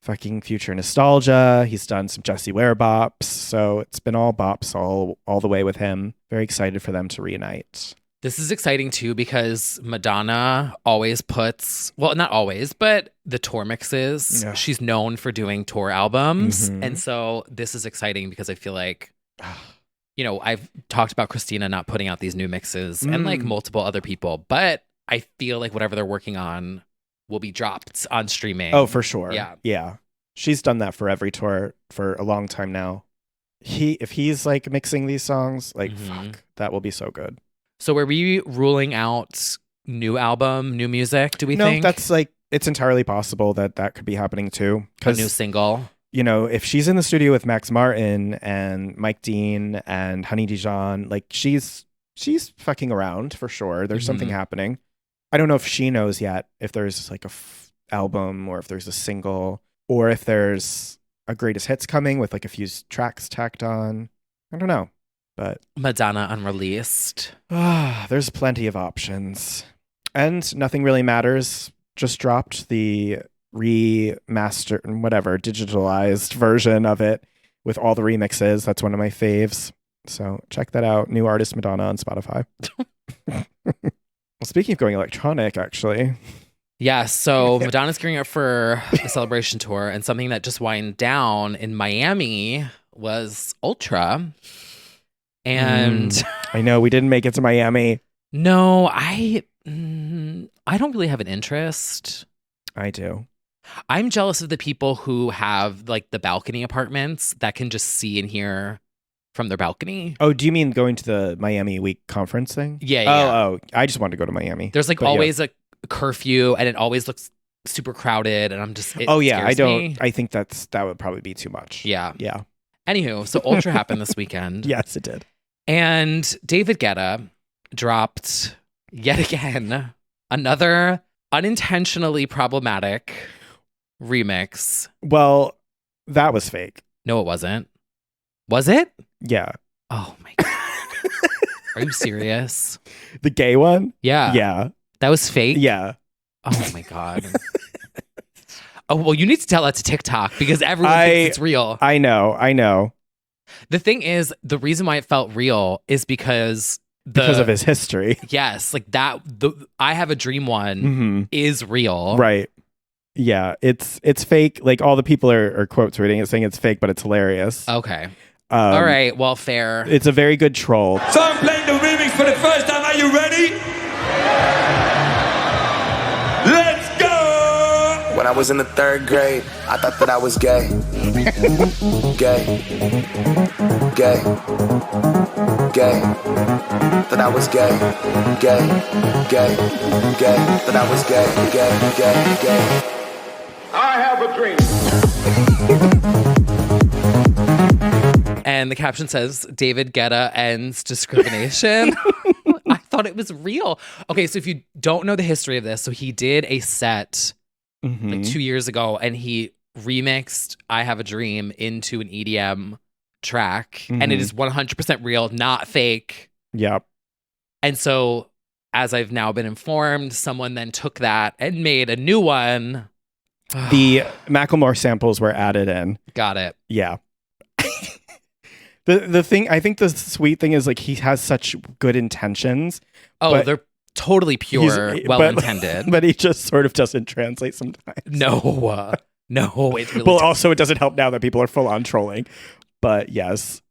fucking Future Nostalgia. He's done some Jessie Ware bops. So it's been all bops all the way with him. Very excited for them to reunite. This is exciting too because Madonna always puts, well, not always, but the tour mixes. Yeah. She's known for doing tour albums. Mm-hmm. And so this is exciting because I feel like, you know, I've talked about Christina not putting out these new mixes and like multiple other people, but I feel like whatever they're working on will be dropped on streaming. Oh, for sure. Yeah. Yeah. She's done that for every tour for a long time now. If he's like mixing these songs, like fuck, that will be so good. So are we ruling out new album, new music, do we No, think? that's like, it's entirely possible that could be happening too. A new single. You know, if she's in the studio with Max Martin and Mike Dean and Honey Dijon, like she's fucking around for sure. There's something happening. I don't know if she knows yet if there's like a album or if there's a single or if there's a greatest hits coming with like a few tracks tacked on. I don't know. But Madonna unreleased. There's plenty of options. And Nothing Really Matters just dropped the remastered, whatever, digitalized version of it with all the remixes. That's one of my faves. So check that out. New artist Madonna on Spotify. Well, speaking of going electronic, actually. Yeah, so Madonna's gearing up for the Celebration tour, and something that just wind down in Miami was Ultra. And I know we didn't make it to Miami. No, I don't really have an interest. I do. I'm jealous of the people who have like the balcony apartments that can just see and hear from their balcony. Oh, do you mean going to the Miami Week conference thing? Yeah. Oh, I just wanted to go to Miami. There's like always a curfew and it always looks super crowded and I'm just, I think that would probably be too much. Yeah. Yeah. Anywho, so Ultra happened this weekend. Yes, it did. And David Guetta dropped yet again another unintentionally problematic remix. Well, that was fake. No, it wasn't. Was it? Yeah. Oh my God. Are you serious? The gay one? Yeah. Yeah. That was fake? Yeah. Oh my God. Oh, well, you need to tell that to TikTok because everyone thinks it's real. I know. The thing is, the reason why it felt real is because of his history. Yes, like that. The I Have a Dream one is real, right? Yeah, it's fake. Like all the people are quote tweeting it saying it's fake, but it's hilarious. Okay. All right. Well, fair. It's a very good troll. So I'm playing the remix for the first time. Are you ready? Let's go! When I was in the 3rd grade, I thought that I was gay. Gay. That I was gay. Gay. That I was gay. I have a dream. And the caption says, David Guetta ends discrimination. I thought it was real. Okay, so if you don't know the history of this, so he did a set like 2 years ago and he remixed I Have a Dream into an EDM track. And it is 100% real, not fake. Yep. And so, as I've now been informed, someone then took that and made a new one. The Macklemore samples were added in. Got it. Yeah. The thing, I think the sweet thing is like he has such good intentions. Oh, they're totally pure, well-intended. But he just sort of doesn't translate sometimes. No. It's really well, also, it doesn't help now that people are full on trolling. But yes.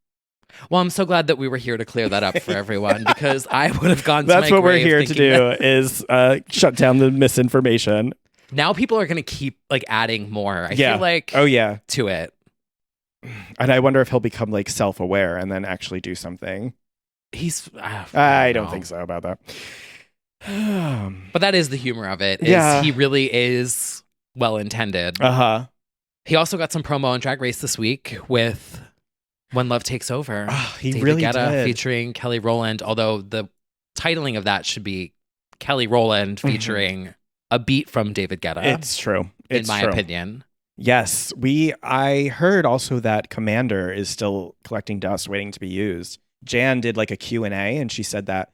Well, I'm so glad that we were here to clear that up for everyone because I would have gone to That's my what we're grave here to do is shut down the misinformation. Now people are going to keep like adding more. I feel like to it. And I wonder if he'll become like self-aware and then actually do something. I don't think so about that. But that is the humor of it. Is he really is well-intended. He also got some promo on Drag Race this week with When Love Takes Over. He David really Guetta did. featuring Kelly Rowland, although the titling of that should be Kelly Rowland featuring a beat from David Guetta. It's true. In my opinion. Yes. I heard also that Commander is still collecting dust waiting to be used. Jan did like a Q&A and she said that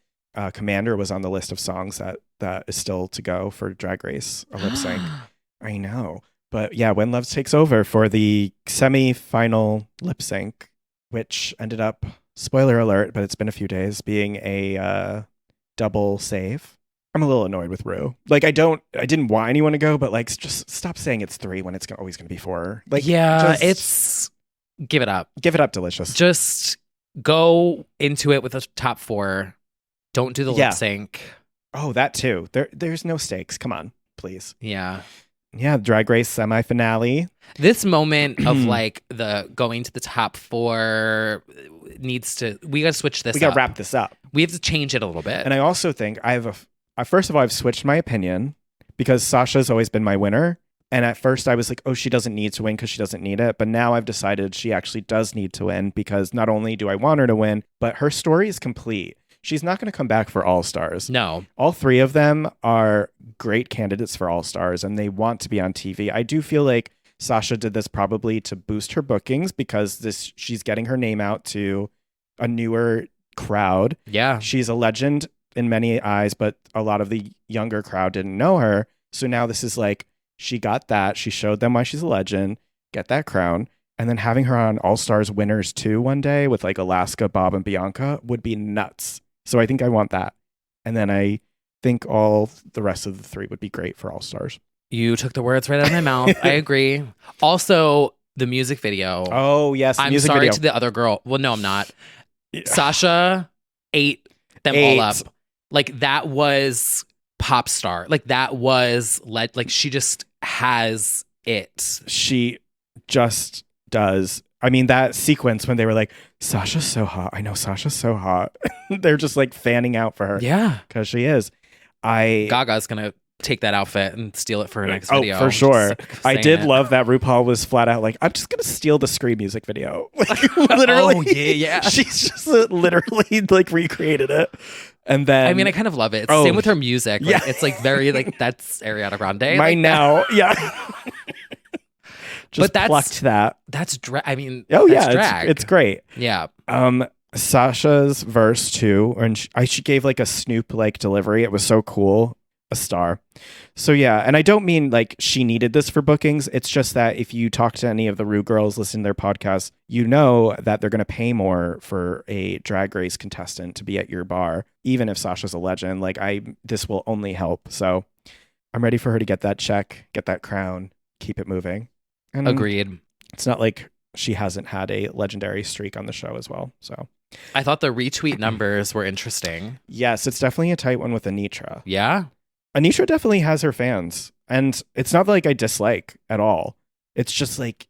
Commander was on the list of songs that is still to go for Drag Race, a lip sync. I know. But yeah, When Love Takes Over for the semi-final lip sync, which ended up, spoiler alert, but it's been a few days, being a double save. I'm a little annoyed with Rue. Like, I didn't want anyone to go, but like, just stop saying it's 3 when it's always going to be 4. Like, it's give it up. Give it up, Delicious. Just go into it with a top 4. Don't do the lip sync. Oh, that too. There's no stakes. Come on, please. Yeah. Yeah, Drag Race semi-finale. This moment of like the going to the top 4 we got to switch this up. We got to wrap this up. We have to change it a little bit. And I also think first of all, I've switched my opinion because Sasha's always been my winner. And at first I was like, oh, she doesn't need to win because she doesn't need it. But now I've decided she actually does need to win because not only do I want her to win, but her story is complete. She's not going to come back for All Stars. No. All 3 of them are great candidates for All Stars and they want to be on TV. I do feel like Sasha did this probably to boost her bookings because she's getting her name out to a newer crowd. Yeah. She's a legend in many eyes, but a lot of the younger crowd didn't know her. So now this is like, she got that. She showed them why she's a legend, get that crown. And then having her on All Stars Winners 2 one day with like Alaska, Bob, and Bianca would be nuts. So I think I want that. And then I think all the rest of the 3 would be great for All Stars. You took the words right out of my mouth. I agree. Also, the music video. Oh, yes. I'm sorry to the other girl. Well, no, I'm not. Yeah. Sasha ate them all up. Like that was pop star. Like that was like she just has it. She just does. I mean, that sequence when they were like, Sasha's so hot. I know Sasha's so hot. They're just like fanning out for her. Yeah. Because she is. Gaga's going to take that outfit and steal it for her next video. Oh, for sure. I did love that RuPaul was flat out like, I'm just going to steal the Scream music video. Like, literally. Oh, yeah. She's just literally like recreated it. And then I mean, I kind of love it. It's the same with her music. Like, it's like very like that's Ariana Grande. Mine now. Yeah. Just but plucked that. That's I mean, oh that's yeah, drag. it's great. Yeah. Sasha's verse too, and she gave like a Snoop like delivery. It was so cool. A star. So yeah, and I don't mean like she needed this for bookings. It's just that if you talk to any of the Rue girls, listen to their podcasts, you know that they're going to pay more for a Drag Race contestant to be at your bar, even if Sasha's a legend. Like this will only help. So I'm ready for her to get that check, get that crown, keep it moving. And agreed. It's not like she hasn't had a legendary streak on the show as well. So I thought the retweet numbers were interesting. Yes, it's definitely a tight one with Anitra. Yeah. Anitra definitely has her fans. And it's not like I dislike at all. It's just like,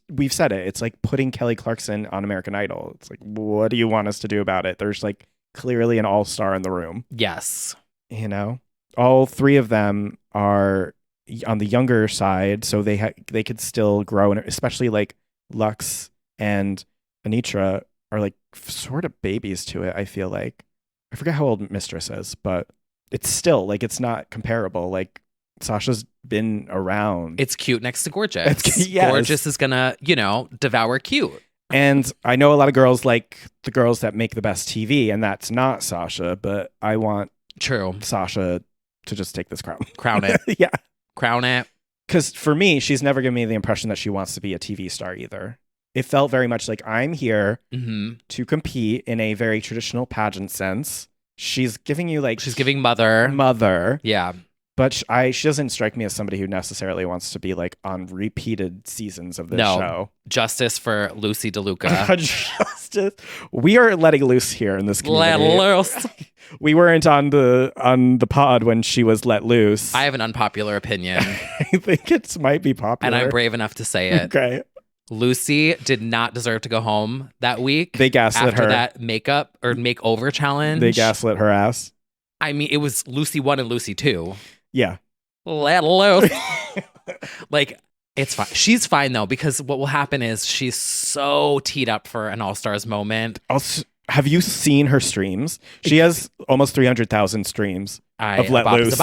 we've said it. It's like putting Kelly Clarkson on American Idol. It's like, what do you want us to do about it? There's like clearly an all-star in the room. Yes. You know, all three of them are on the younger side. So they could still grow. And especially like Lux and Anitra are like sort of babies to it. I feel like, I forget how old Mistress is, but it's still like, it's not comparable. Like Sasha's been around. It's cute next to gorgeous. Yes. Gorgeous is gonna, devour cute. And I know a lot of girls like the girls that make the best TV, and that's not Sasha, but I want Sasha to just take this crown. Crown it. Yeah. Crown it. Because for me, she's never given me the impression that she wants to be a TV star either. It felt very much like I'm here to compete in a very traditional pageant sense. She's giving you like... She's giving mother. Yeah. But she doesn't strike me as somebody who necessarily wants to be like on repeated seasons of this show. Justice for Lucy DeLuca. Justice. We are letting loose here in this community. Let loose. We weren't on the pod when she was let loose. I have an unpopular opinion. I think it might be popular. And I'm brave enough to say it. Okay. Lucy did not deserve to go home that week. They gaslit after her. That makeup or makeover challenge. They gaslit her ass. I mean, it was Lucy 1 and Lucy 2. Yeah. Let loose. Like, it's fine. She's fine, though, because what will happen is she's so teed up for an All-Stars moment. Also, have you seen her streams? She has almost 300,000 streams of Let Loose.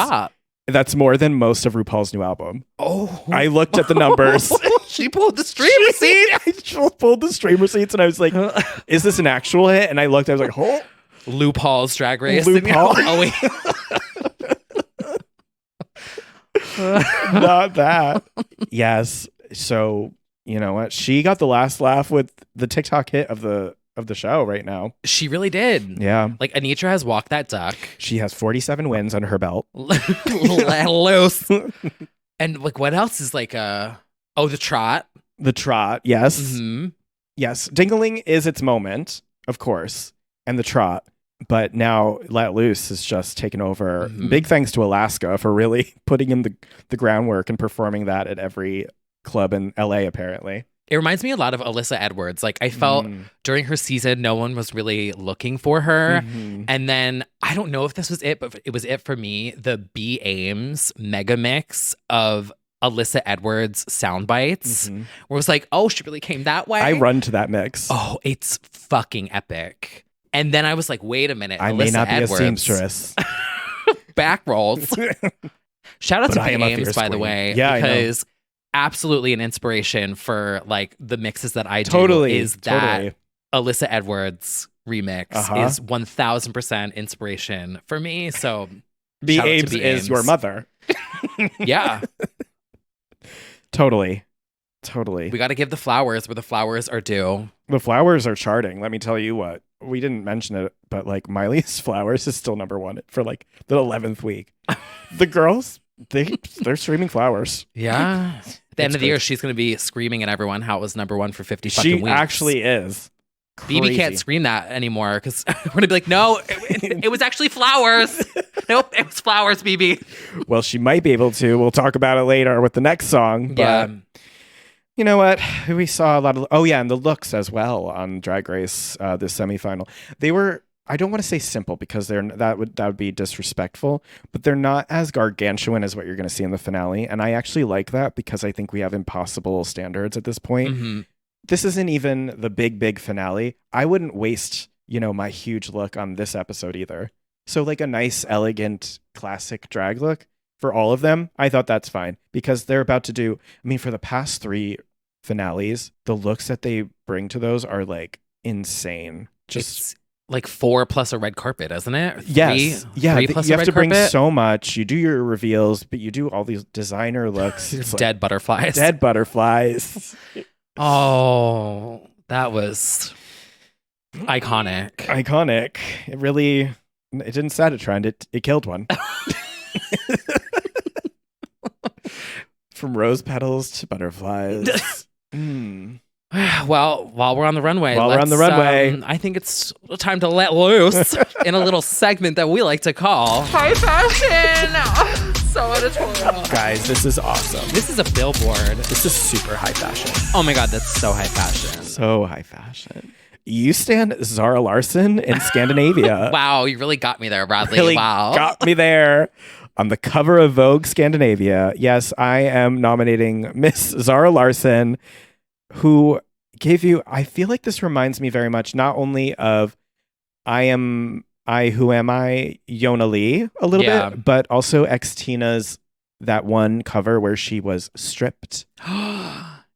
That's more than most of RuPaul's new album. Oh. I looked at the numbers. She pulled the stream receipt. I pulled the stream receipts and I was like, is this an actual hit? And I looked, I was like, oh. RuPaul's Drag Race. RuPaul. Oh, wait. Not that. Yes. So, you know what? She got the last laugh with the TikTok hit of the show right now. She really did. Yeah. Like, Anitra has walked that duck. She has 47 wins under her belt. Let loose. And like, what else is like the trot. The trot, yes. Mm-hmm. Yes. Dingling is its moment, of course, and the trot. But now Let Loose has just taken over. Mm-hmm. Big thanks to Alaska for really putting in the groundwork and performing that at every club in LA, apparently. It reminds me a lot of Alyssa Edwards. Like, I felt during her season, no one was really looking for her. Mm-hmm. And then, I don't know if this was it, but it was it for me. The B. Ames mega mix of Alyssa Edwards sound bites, where it was like, oh, she really came that way. I run to that mix. Oh, it's fucking epic. And then I was like, wait a minute. I Alyssa may not be Edwards. a seamstress. Back rolls. Shout out to B. Ames, by the way. Yeah, because absolutely an inspiration for like the mixes that I do is that Alyssa Edwards remix is 1000% inspiration for me. So B. Ames is your mother. Yeah. Totally. We got to give the flowers where the flowers are due. The flowers are charting. Let me tell you what. We didn't mention it, but like Miley's Flowers is still number one for like the 11th week. The girls, they're streaming Flowers. Yeah. At the end of the year, she's going to be screaming at everyone how it was number one for 50 fucking weeks. She actually is. BB can't scream that anymore because we're going to be like, no, it was actually Flowers. Nope, it was Flowers, BB. Well, she might be able to. We'll talk about it later with the next song. But yeah. You know what? We saw a lot of... Oh, yeah, and the looks as well on Drag Race, this semifinal. They were... I don't want to say simple because that would be disrespectful, but they're not as gargantuan as what you're going to see in the finale. And I actually like that because I think we have impossible standards at this point. Mm-hmm. This isn't even the big finale. I wouldn't waste, my huge look on this episode either. So like a nice, elegant, classic drag look for all of them, I thought that's fine because they're about to do, I mean, for the past 3 finales, the looks that they bring to those are like insane. It's like 4 plus a red carpet, isn't it? Yes. Yeah. 3 plus you a have red to bring carpet? so much. You do your reveals, but you do all these designer looks. It's Dead butterflies. Dead butterflies. Oh, that was iconic. Iconic. It didn't set a trend. It killed one. From rose petals to butterflies. Well, while we're on the runway, I think it's time to let loose in a little segment that we like to call High fashion. So editorial. Guys, this is awesome. This is a billboard. This is super high fashion. Oh my God, that's so high fashion. So high fashion. You stand Zara Larsson in Scandinavia. Wow, you really got me there, Bradley. Really wow. got me there. On the cover of Vogue Scandinavia. Yes, I am nominating Miss Zara Larsson, who gave you, I feel like this reminds me very much not only of Who Am I, Yona Lee a little bit, but also Xtina's that one cover where she was stripped.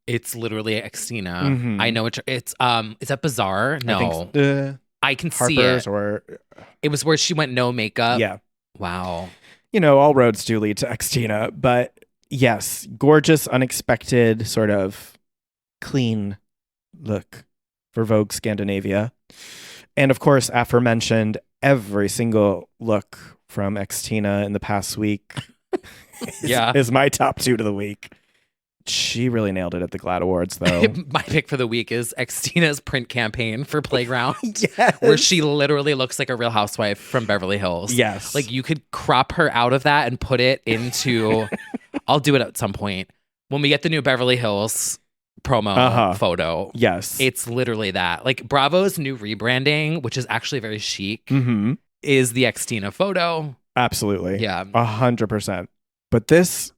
It's literally Xtina. Mhm. I know it's is that Bizarre? No. I can see Harper's it. or It was where she went no makeup. yeah. Wow. You know, all roads do lead to Xtina, but yes, gorgeous, unexpected, sort of clean look for Vogue Scandinavia. And of course, aforementioned, every single look from Xtina in the past week is my top 2 to the week. She really nailed it at the GLAAD Awards, though. My pick for the week is Xtina's print campaign for Playground, Yes. where she literally looks like a Real Housewife from Beverly Hills. Yes. Like you could crop her out of that and put it into, I'll do it at some point. When we get the new Beverly Hills promo photo. Yes. It's literally that. Like Bravo's new rebranding, which is actually very chic, Mm-hmm. is the Xtina photo. Absolutely. Yeah. 100%. But this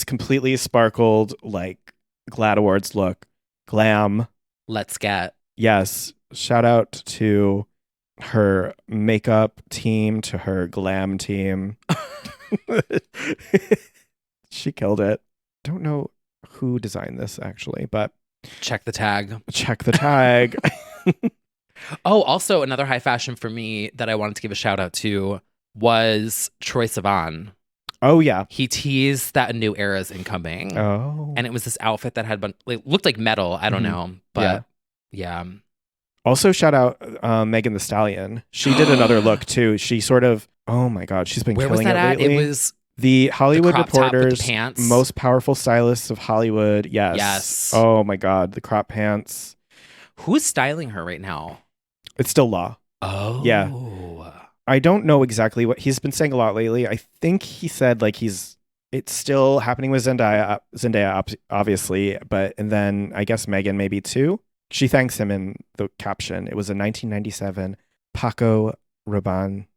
completely sparkled, like, GLAAD Awards look. Glam. Let's get. Yes. Shout out to her makeup team, to her glam team. She killed it. Don't know who designed this, actually, but Check the tag. check the tag. Oh, also another high fashion for me that I wanted to give a shout out to was Troye Sivan. Oh, yeah. He teased that a new era is incoming. Oh. And it was this outfit that had looked like metal. I don't know. But yeah. Also, shout out Megan Thee Stallion. She did another look, too. She sort of, oh my God, she's been Where was killing that it at? lately. It was the Hollywood crop top with the Reporter's pants. most powerful stylists of Hollywood. Yes. Yes. Oh my God, the crop pants. Who's styling her right now? It's still Law. Oh. Yeah. I don't know exactly what he's been saying a lot lately. I think he said like it's still happening with Zendaya obviously, and then I guess Megan maybe too. She thanks him in the caption. It was a 1997 Paco Rabanne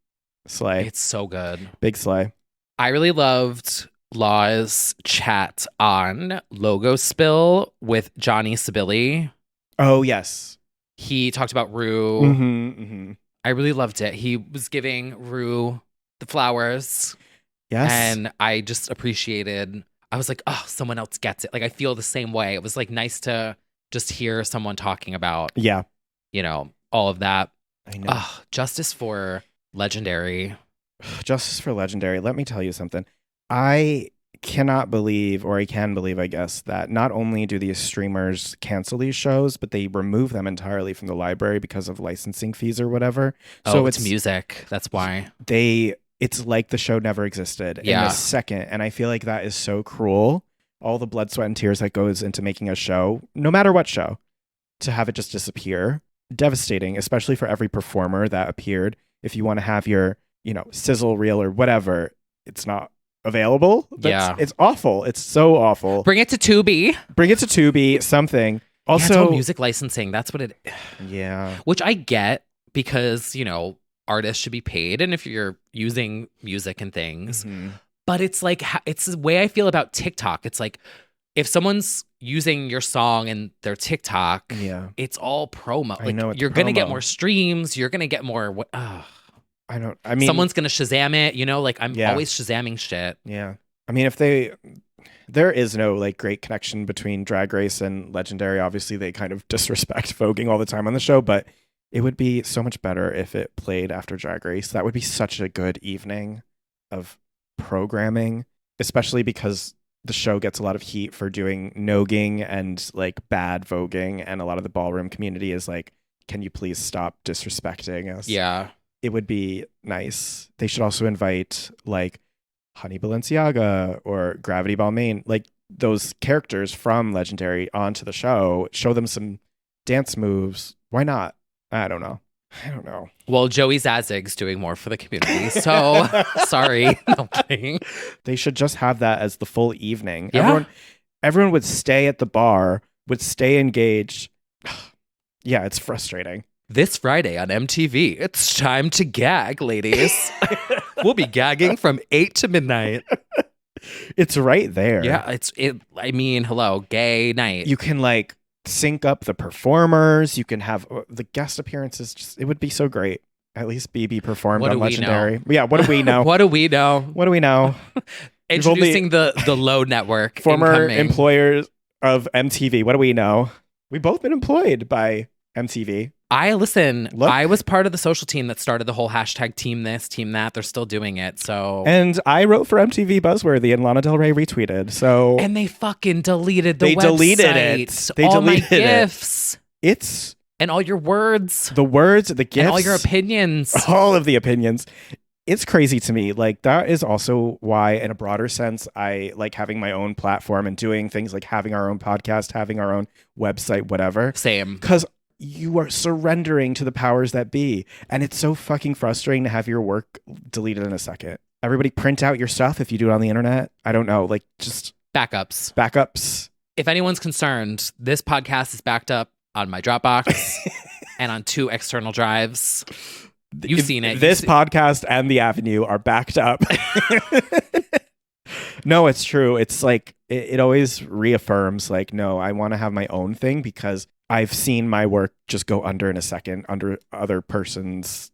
sleigh. It's so good. Big sleigh. I really loved Law's chat on Logo Spill with Johnny Sibili. Oh, yes. He talked about Rue. Mm-hmm, mm-hmm. I really loved it. He was giving Rue the flowers. Yes. And I just appreciated, I was like, oh, someone else gets it. Like, I feel the same way. It was like nice to just hear someone talking about, all of that. I know. Oh, justice for Legendary. Justice for Legendary. Let me tell you something. I cannot believe, or I can believe, I guess, that not only do these streamers cancel these shows, but they remove them entirely from the library because of licensing fees or whatever. Oh, so it's music. That's why. It's like the show never existed in a second. And I feel like that is so cruel. All the blood, sweat, and tears that goes into making a show, no matter what show, to have it just disappear. Devastating, especially for every performer that appeared. If you want to have your, sizzle reel or whatever, it's not available. It's awful. It's so awful. Bring it to Tubi. Something. Also, Also, it's all music licensing. That's what it. Yeah. Which I get because artists should be paid, and if you're using music and things, but it's like it's the way I feel about TikTok. It's like if someone's using your song and their TikTok, it's all promo. I know it's you're gonna get promo. more streams. You're gonna get more. I mean, someone's gonna Shazam it, you know, like I'm Yeah. always Shazamming shit. yeah. I mean, there is no like great connection between Drag Race and Legendary. Obviously, they kind of disrespect voguing all the time on the show, but it would be so much better if it played after Drag Race. That would be such a good evening of programming, especially because the show gets a lot of heat for doing nogging and like bad voguing, and a lot of the ballroom community is like, can you please stop disrespecting us? Yeah. It would be nice. They should also invite like Honey Balenciaga or Gravity Balmain, like those characters from Legendary onto the show, show them some dance moves. Why not? I don't know. Well, Joey Zazig's doing more for the community, so sorry. No, I'm kidding. They should just have that as the full evening. Yeah. Everyone would stay at the bar, would stay engaged. Yeah, it's frustrating. This Friday on MTV, it's time to gag, ladies. We'll be gagging from 8 to midnight. It's right there. Yeah, I mean, hello, gay night. You can like sync up the performers. You can have the guest appearances. Just, it would be so great. At least BB performed What on do we Legendary. Yeah, what do we know? What do we know? What do we know? Introducing the Low Network. Former incoming. employers of MTV. What do we know? We've both been employed by MTV. I Look. was part of the social team that started the whole hashtag team this, team that. They're still doing it. So And I wrote for MTV Buzzworthy and Lana Del Rey retweeted. So And they fucking deleted the They website. deleted it. They all deleted my it. gifts it's and all your words the words, the gifts, and all your opinions. all of the opinions. It's crazy to me. Like that is also why, in a broader sense, I like having my own platform and doing things like having our own podcast, having our own website, whatever. Same. Because you are surrendering to the powers that be. And it's so fucking frustrating to have your work deleted in a second. Everybody print out your stuff if you do it on the internet. I don't know. Like just backups. If anyone's concerned, this podcast is backed up on my Dropbox and on 2 external drives. You've seen it. This podcast and The Avenue are backed up. No, it's true. It's like, it always reaffirms like, no, I want to have my own thing because I've seen my work just go under in a second under other person's,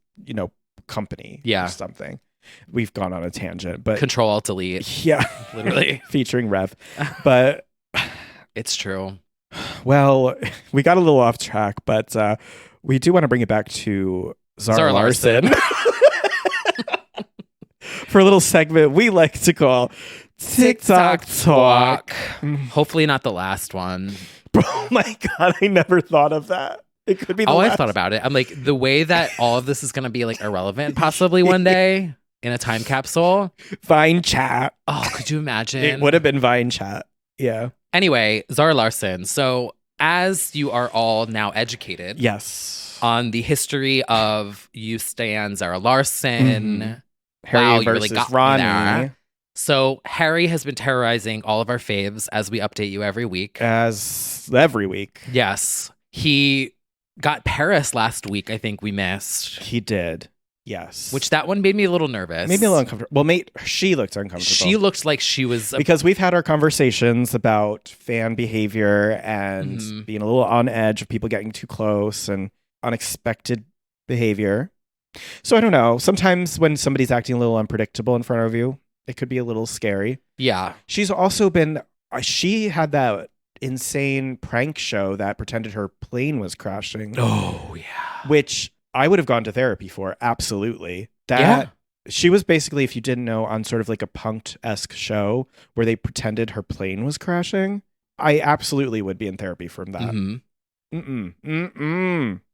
company or something. We've gone on a tangent, but Control-Alt-Delete. yeah, Literally. featuring Rev. But It's true. well, we got a little off track, but we do want to bring it back to Zara Larsson for a little segment we like to call TikTok Talk. Hopefully not the last one. Oh my God, I never thought of that. It could be the I last. thought about it. I'm like, the way that all of this is going to be like irrelevant possibly one day in a time capsule. Vine Chat. Oh, could you imagine? It would have been Vine Chat. Yeah. Anyway, Zara Larsson. So as you are all now educated Yes. on the history of you stan Zara Larsson. Harry Wow, you versus really got me Ronnie. there. So Harry has been terrorizing all of our faves as we update you every week. As every week. Yes. He got Paris last week, I think we missed. He did. Yes. Which that one made me a little nervous. made me a little uncomfortable. Well, she looked uncomfortable. She looked like she was... because we've had our conversations about fan behavior and being a little on edge of people getting too close and unexpected behavior. So I don't know. Sometimes when somebody's acting a little unpredictable in front of you, it could be a little scary. Yeah. She's also been... she had that insane prank show that pretended her plane was crashing. Oh, yeah. Which I would have gone to therapy for. Absolutely. That she was basically, if you didn't know, on sort of like a Punk'd-esque show where they pretended her plane was crashing. I absolutely would be in therapy from that.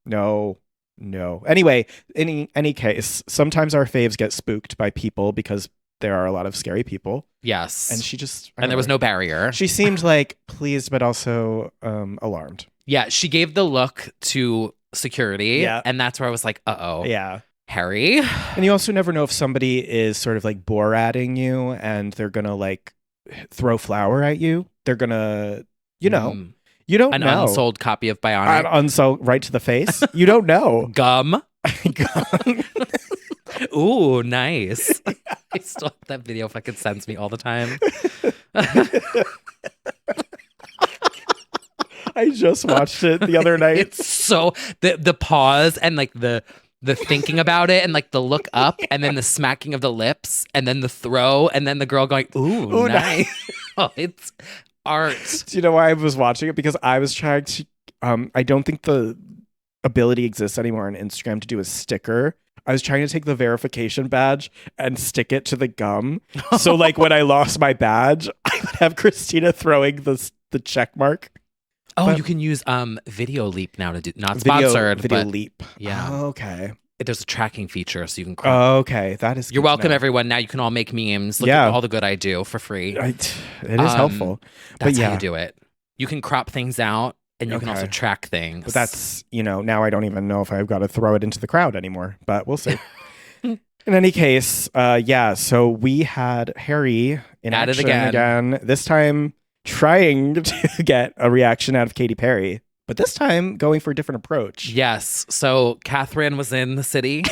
No. Anyway, any case, sometimes our faves get spooked by people because there are a lot of scary people. Yes. And she just... And there was no barrier. She seemed like pleased, but also alarmed. Yeah, she gave the look to security. Yeah. And that's where I was like, uh-oh. Yeah. Harry. And you also never know if somebody is sort of like Borating you and they're going to like throw flour at you. They're going to, you don't know. An unsold copy of Bionic. An unsold right to the face. You don't know. Gum. Ooh, nice. I still that video fucking sends me all the time. I just watched it the other night. It's so the pause and like the the thinking about it and like the look up and then the smacking of the lips and then the throw and then the girl going, ooh nice. Oh, it's art. Do you know why I was watching it? Because I was trying to, I don't think the ability exists anymore on Instagram to do a sticker. I was trying to take the verification badge and stick it to the gum. So like when I lost my badge, I would have Christina throwing the check mark. Oh, But- you can use Video Leap now to do, not sponsored, Video but Leap. yeah. Oh, okay. There's a tracking feature so you can crop. Oh, okay. That is You're good to welcome, know. everyone. Now you can all make memes. Look Yeah. at all the good I do for free. It is helpful. That's but how yeah, you do it. You can crop things out and you can also Okay. track things. but that's, now I don't even know if I've got to throw it into the crowd anymore, but we'll see. In any case, so we had Harry in At it action again. this time trying to get a reaction out of Katy Perry, but this time going for a different approach. Yes. So Catherine was in the city.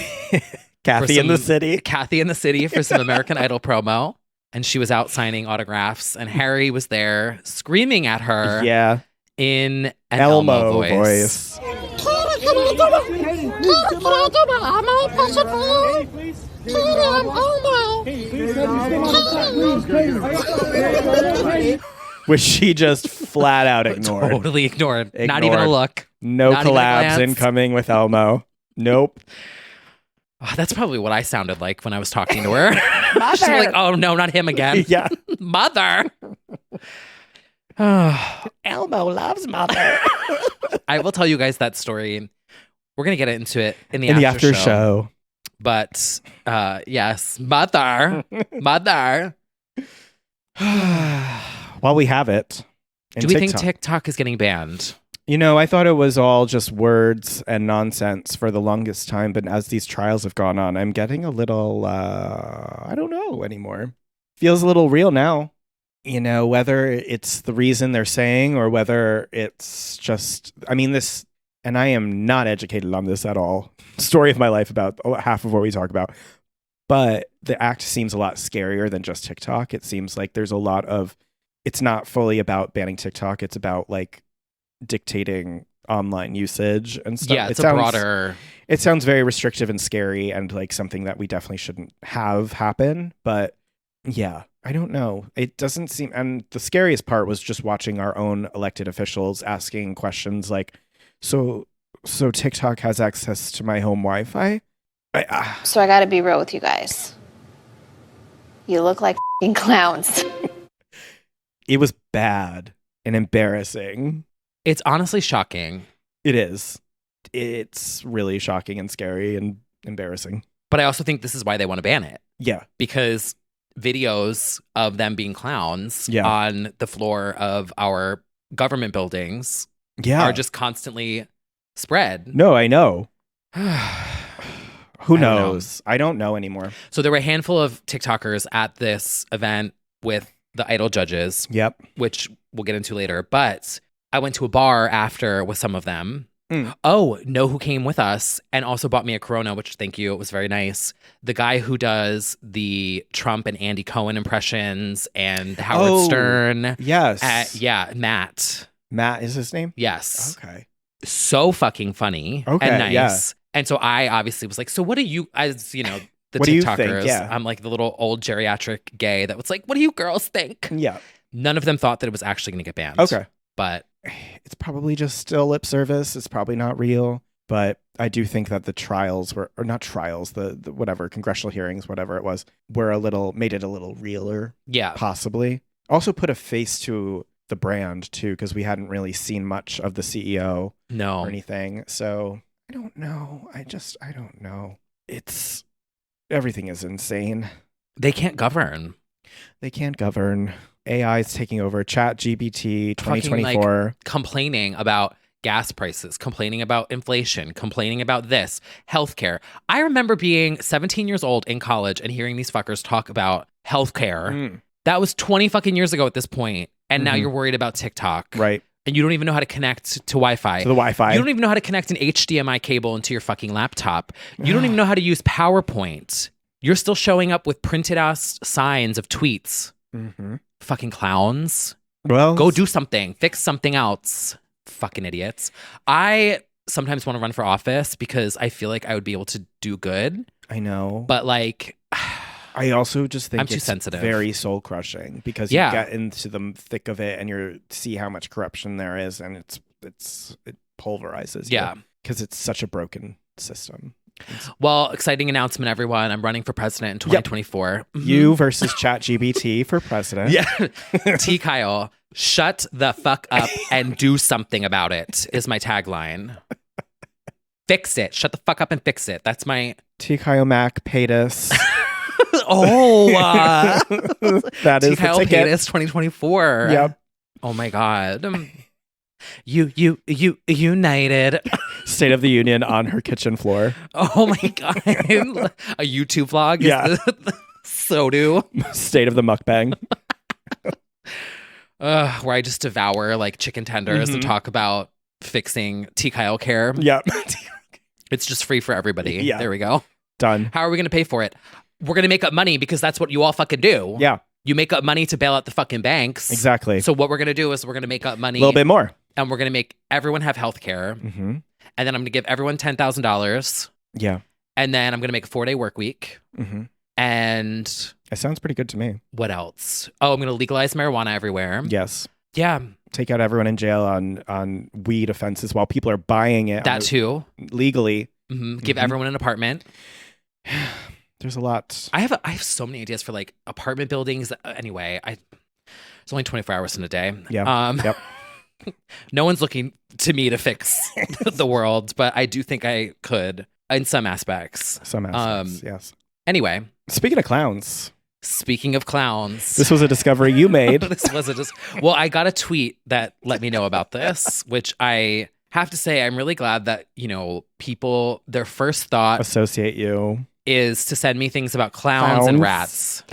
Kathy in the some- city. Kathy in the city for some American Idol promo. And she was out signing autographs. And Harry was there screaming at her Yeah. in an Elmo voice. Which she just flat out ignored. Totally ignored. Not even a Ignored. look. No Not even a collabs glance. incoming with Elmo. Nope. Oh, that's probably what I sounded like when I was talking to her. She's like, oh no, not him again. Yeah. Mother. Elmo loves mother. I will tell you guys that story. We're going to get into it in the In the after after show. show. But yes, mother. Mother. While we have it. in Do we think TikTok. TikTok is getting banned? I thought it was all just words and nonsense for the longest time, but as these trials have gone on, I'm getting a little, I don't know anymore. Feels a little real now. Whether it's the reason they're saying or whether it's just, this, and I am not educated on this at all. Story of my life about half of what we talk about. But the act seems a lot scarier than just TikTok. It seems like there's a lot of, it's not fully about banning TikTok. It's about like dictating online usage and stuff. Yeah, it's a broader. It sounds very restrictive and scary and like something that we definitely shouldn't have happen. But yeah, I don't know. It doesn't seem, and the scariest part was just watching our own elected officials asking questions like, so TikTok has access to my home Wi-Fi? So I gotta be real with you guys. You look like f***ing clowns. It was bad and embarrassing. It's honestly shocking. It is. It's really shocking and scary and embarrassing. But I also think this is why they want to ban it. Yeah. Because videos of them being clowns Yeah. on the floor of our government buildings Yeah. are just constantly spread. No, I know. Who I don't know. knows? I don't know anymore. So there were a handful of TikTokers at this event with the Idol judges, Yep. which we'll get into later. But I went to a bar after with some of them. Mm. Oh, know who came with us and also bought me a Corona, which thank you. It was very nice. The guy who does the Trump and Andy Cohen impressions and the Howard Oh, Stern. Yes. Yeah, Matt. Matt is his name? Yes. Okay. So fucking funny Okay, and nice. yeah. And so I obviously was like, so what do you, as you know, the What do you TikTokers, think? Yeah. I'm like the little old geriatric gay that was like, what do you girls think? Yeah. None of them thought that it was actually going to get banned. Okay. But It's probably just still lip service. It's probably not real. But I do think that the trials were, or not trials, the whatever, congressional hearings, whatever it was, made it a little realer, yeah, possibly. Also put a face to the brand too, because we hadn't really seen much of the CEO no. or anything. So I don't know. I don't know. Everything is insane. They can't govern. They can't govern. AI is taking over. Chat GPT Fucking, 2024. Complaining about gas prices, complaining about inflation, complaining about this, healthcare. I remember being 17 years old in college and hearing these fuckers talk about healthcare. Mm. That was 20 fucking years ago at this point, and now Mhm. you're worried about TikTok. Right. And you don't even know how to connect to Wi-Fi. To the Wi-Fi. You don't even know how to connect an HDMI cable into your fucking laptop. You don't even know how to use PowerPoint. You're still showing up with printed ass signs of tweets. Mm-hmm. Fucking clowns. Well, Go do something. Fix something else. Fucking idiots. I sometimes want to run for office because I feel like I would be able to do good. I know. But like, I also just think I'm too sensitive. Very soul crushing because you get into the thick of it and you see how much corruption there is, and it pulverizes. Yeah, because it's such a broken system. Well, exciting announcement, everyone! I'm running for president in 2024. Yep. You versus ChatGPT for president. Yeah, T. Kyle, shut the fuck up and do something about it is my tagline. Fix it. Shut the fuck up and fix it. That's my T. Kyle Mac Paytas. That is Kyle Paytas 2024. Yep. Oh my god. You united. State of the Union on her kitchen floor. Oh my god. A YouTube vlog. Yeah. So do. State of the mukbang. Where I just devour like chicken tenders and talk about fixing T. Kyle care. Yep. It's just free for everybody. Yeah. There we go. Done. How are we going to pay for it? We're going to make up money because that's what you all fucking do. Yeah. You make up money to bail out the fucking banks. Exactly. So what we're going to do is we're going to make up money. A little bit more. And we're going to make everyone have health care. Mm-hmm. And then I'm going to give everyone $10,000. Yeah. And then I'm going to make a 4-day work week. Mm-hmm. And it sounds pretty good to me. What else? Oh, I'm going to legalize marijuana everywhere. Yes. Yeah. Take out everyone in jail on weed offenses while people are buying it. That too. Legally. Mm-hmm. Give everyone an apartment. There's a lot. I have so many ideas for like apartment buildings. Anyway, it's only 24 hours in a day. Yeah. Yep. No one's looking to me to fix the world, but I do think I could in some aspects. Yes. Anyway. Speaking of clowns. Speaking of clowns. This was a discovery you made. Well, I got a tweet that let me know about this, which I have to say I'm really glad that, people, their first thought associate you is to send me things about clowns and rats.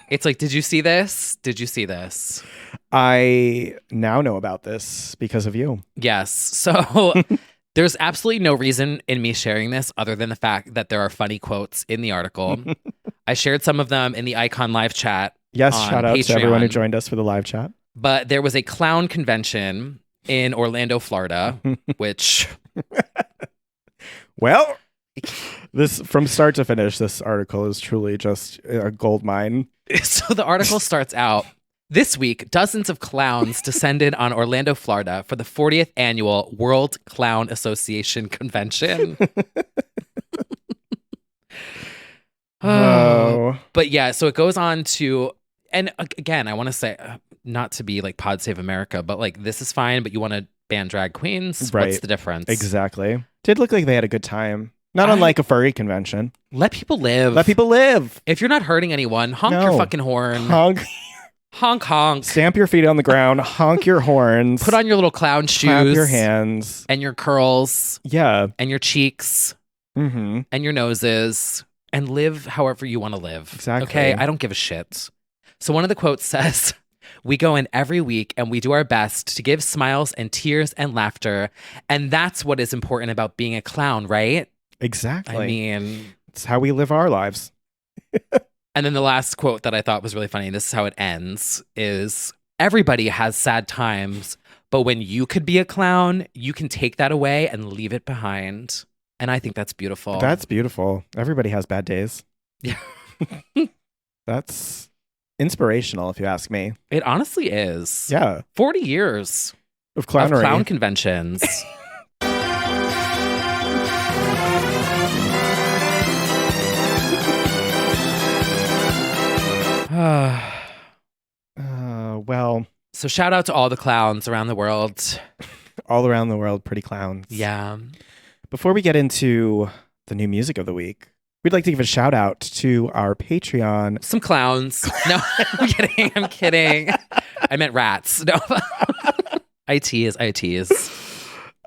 It's like, did you see this? Did you see this? I now know about this because of you. Yes. So there's absolutely no reason in me sharing this other than the fact that there are funny quotes in the article. I shared some of them in the Icon live chat. Yes, shout out Patreon. to everyone who joined us for the live chat. But there was a clown convention in Orlando, Florida, which... Well, this from start to finish, this article is truly just a gold mine. So the article starts out, this week, dozens of clowns descended on Orlando, Florida for the 40th annual World Clown Association convention. Oh. But yeah, so it goes on to, and again, I want to say, not to be like Pod Save America, but like this is fine, but you want to ban drag queens? Right. What's the difference? Exactly. Did look like they had a good time. Not unlike a furry convention. Let people live. Let people live. If you're not hurting anyone, honk your fucking horn. Honk. Honk, honk. Stamp your feet on the ground. Honk your horns. Put on your little clown shoes. Clap your hands. And your curls. Yeah. And your cheeks. Mm-hmm. And your noses. And live however you want to live. Exactly. Okay? I don't give a shit. So one of the quotes says, we go in every week and we do our best to give smiles and tears and laughter. And that's what is important about being a clown, right? Exactly. I mean, it's how we live our lives. And then the last quote that I thought was really funny, this is how it ends, is everybody has sad times, but when you could be a clown, you can take that away and leave it behind. And I think that's beautiful. That's beautiful. Everybody has bad days. Yeah. That's inspirational, if you ask me. It honestly is. Yeah. 40 years of clownery. Of clown conventions. Well. So shout out to all the clowns around the world. All around the world, pretty clowns. Yeah. Before we get into the new music of the week, we'd like to give a shout out to our Patreon. Some clowns. No, I'm kidding. I'm kidding. I meant rats. No. ITs.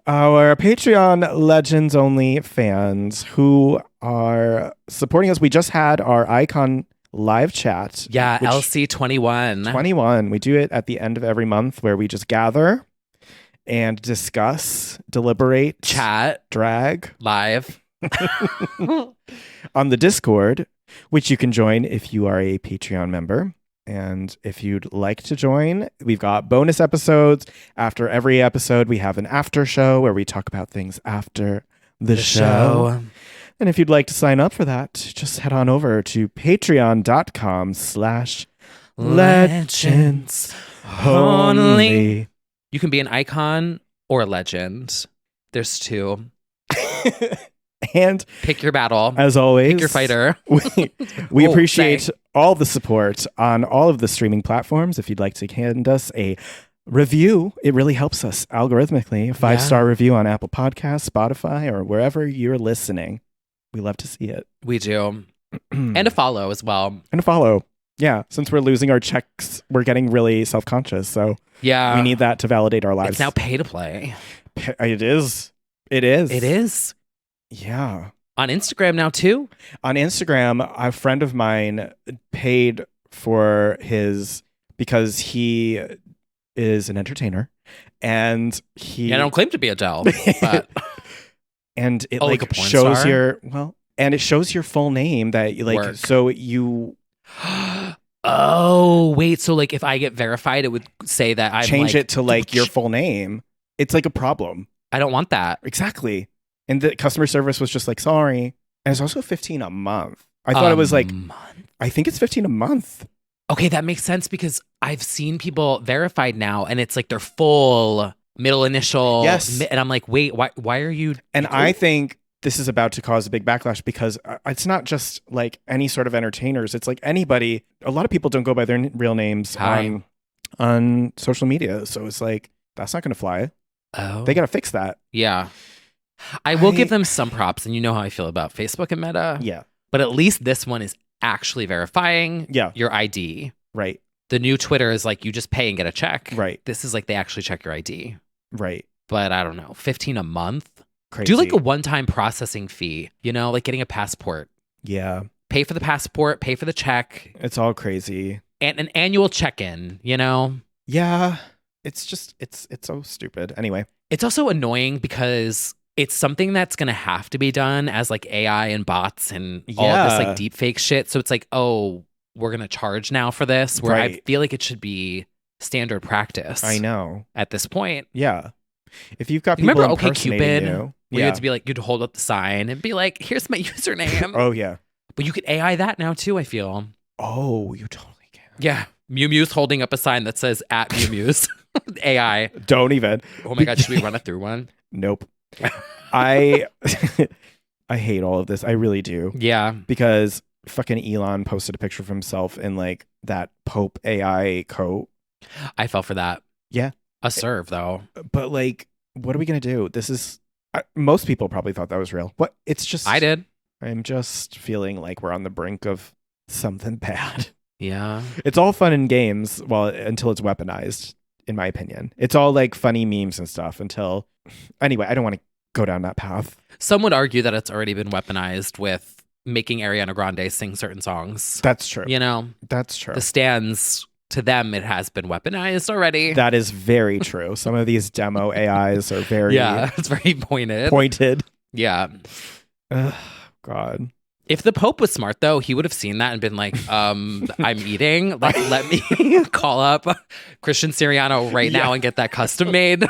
Our Patreon Legends Only fans who are supporting us. We just had our Icon live chat. Yeah, LC21. 21. We do it at the end of every month where we just gather and discuss, deliberate, chat, drag live on the Discord, which you can join if you are a Patreon member. And if you'd like to join, we've got bonus episodes. After every episode, we have an after show where we talk about things after the show. And if you'd like to sign up for that, just head on over to patreon.com/legends only. You can be an icon or a legend. There's two. And pick your battle. As always, pick your fighter. We appreciate all the support on all of the streaming platforms. If you'd like to hand us a review, it really helps us algorithmically. A 5-star review on Apple Podcasts, Spotify, or wherever you're listening. We love to see it. We do. And a follow as well. And a follow. Yeah. Since we're losing our checks, we're getting really self-conscious. So we need that to validate our lives. It's now pay to play. It is. It is. It is. Yeah. On Instagram now too? On Instagram, a friend of mine paid for because he is an entertainer and I don't claim to be Adele, but and it like a porn shows star? And it shows your full name that you like Work. so you Oh, wait, so like if I get verified it would say that I change it to like your full name. It's like a problem. I don't want that. Exactly. And the customer service was just like, sorry. And it's also $15 a month. I thought it was like, I think it's $15 a month. Okay, that makes sense because I've seen people verified now and it's like their full middle initial. Yes. And I'm like, wait, why are you? And I think this is about to cause a big backlash because it's not just like any sort of entertainers. It's like anybody. A lot of people don't go by their real names on social media. So it's like, that's not going to fly. Oh. They got to fix that. Yeah. I will give them some props, and you know how I feel about Facebook and Meta. Yeah. But at least this one is actually verifying your ID. Right. The new Twitter is like you just pay and get a check. Right. This is like they actually check your ID. Right. But I don't know, $15 a month? Crazy. Do like a one-time processing fee, like getting a passport. Yeah. Pay for the passport, pay for the check. It's all crazy. And an annual check-in, Yeah. It's just, it's so stupid. Anyway. It's also annoying because it's something that's going to have to be done as like AI and bots and all of this like deep fake shit. So it's like, oh, we're going to charge now for this where I feel like it should be standard practice. I know. At this point. Yeah. If you've got people remember impersonating OkCupid, you. Where you had to be like, you'd hold up the sign and be like, here's my username. Oh, yeah. But you could AI that now too, I feel. Oh, you totally can. Yeah. Mew Mew's holding up a sign that says at Mew Mew's. AI. Don't even. Oh my God, should we run it through one? Nope. I hate all of this. I really do. Yeah. Because fucking Elon posted a picture of himself in like that Pope AI coat. I fell for that. Yeah. A serve though. But like, what are we going to do? This is, most people probably thought that was real. What? It's just. I did. I'm just feeling like we're on the brink of something bad. Yeah. It's all fun and games until it's weaponized, in my opinion. It's all like funny memes and stuff until. Anyway, I don't want to go down that path. Some would argue that it's already been weaponized with making Ariana Grande sing certain songs. That's true. That's true. The stands, to them, it has been weaponized already. That is very true. Some of these demo AIs are very... Yeah, it's very pointed. Yeah. God. If the Pope was smart, though, he would have seen that and been like, I'm eating. Like, let me call up Christian Siriano right now and get that custom made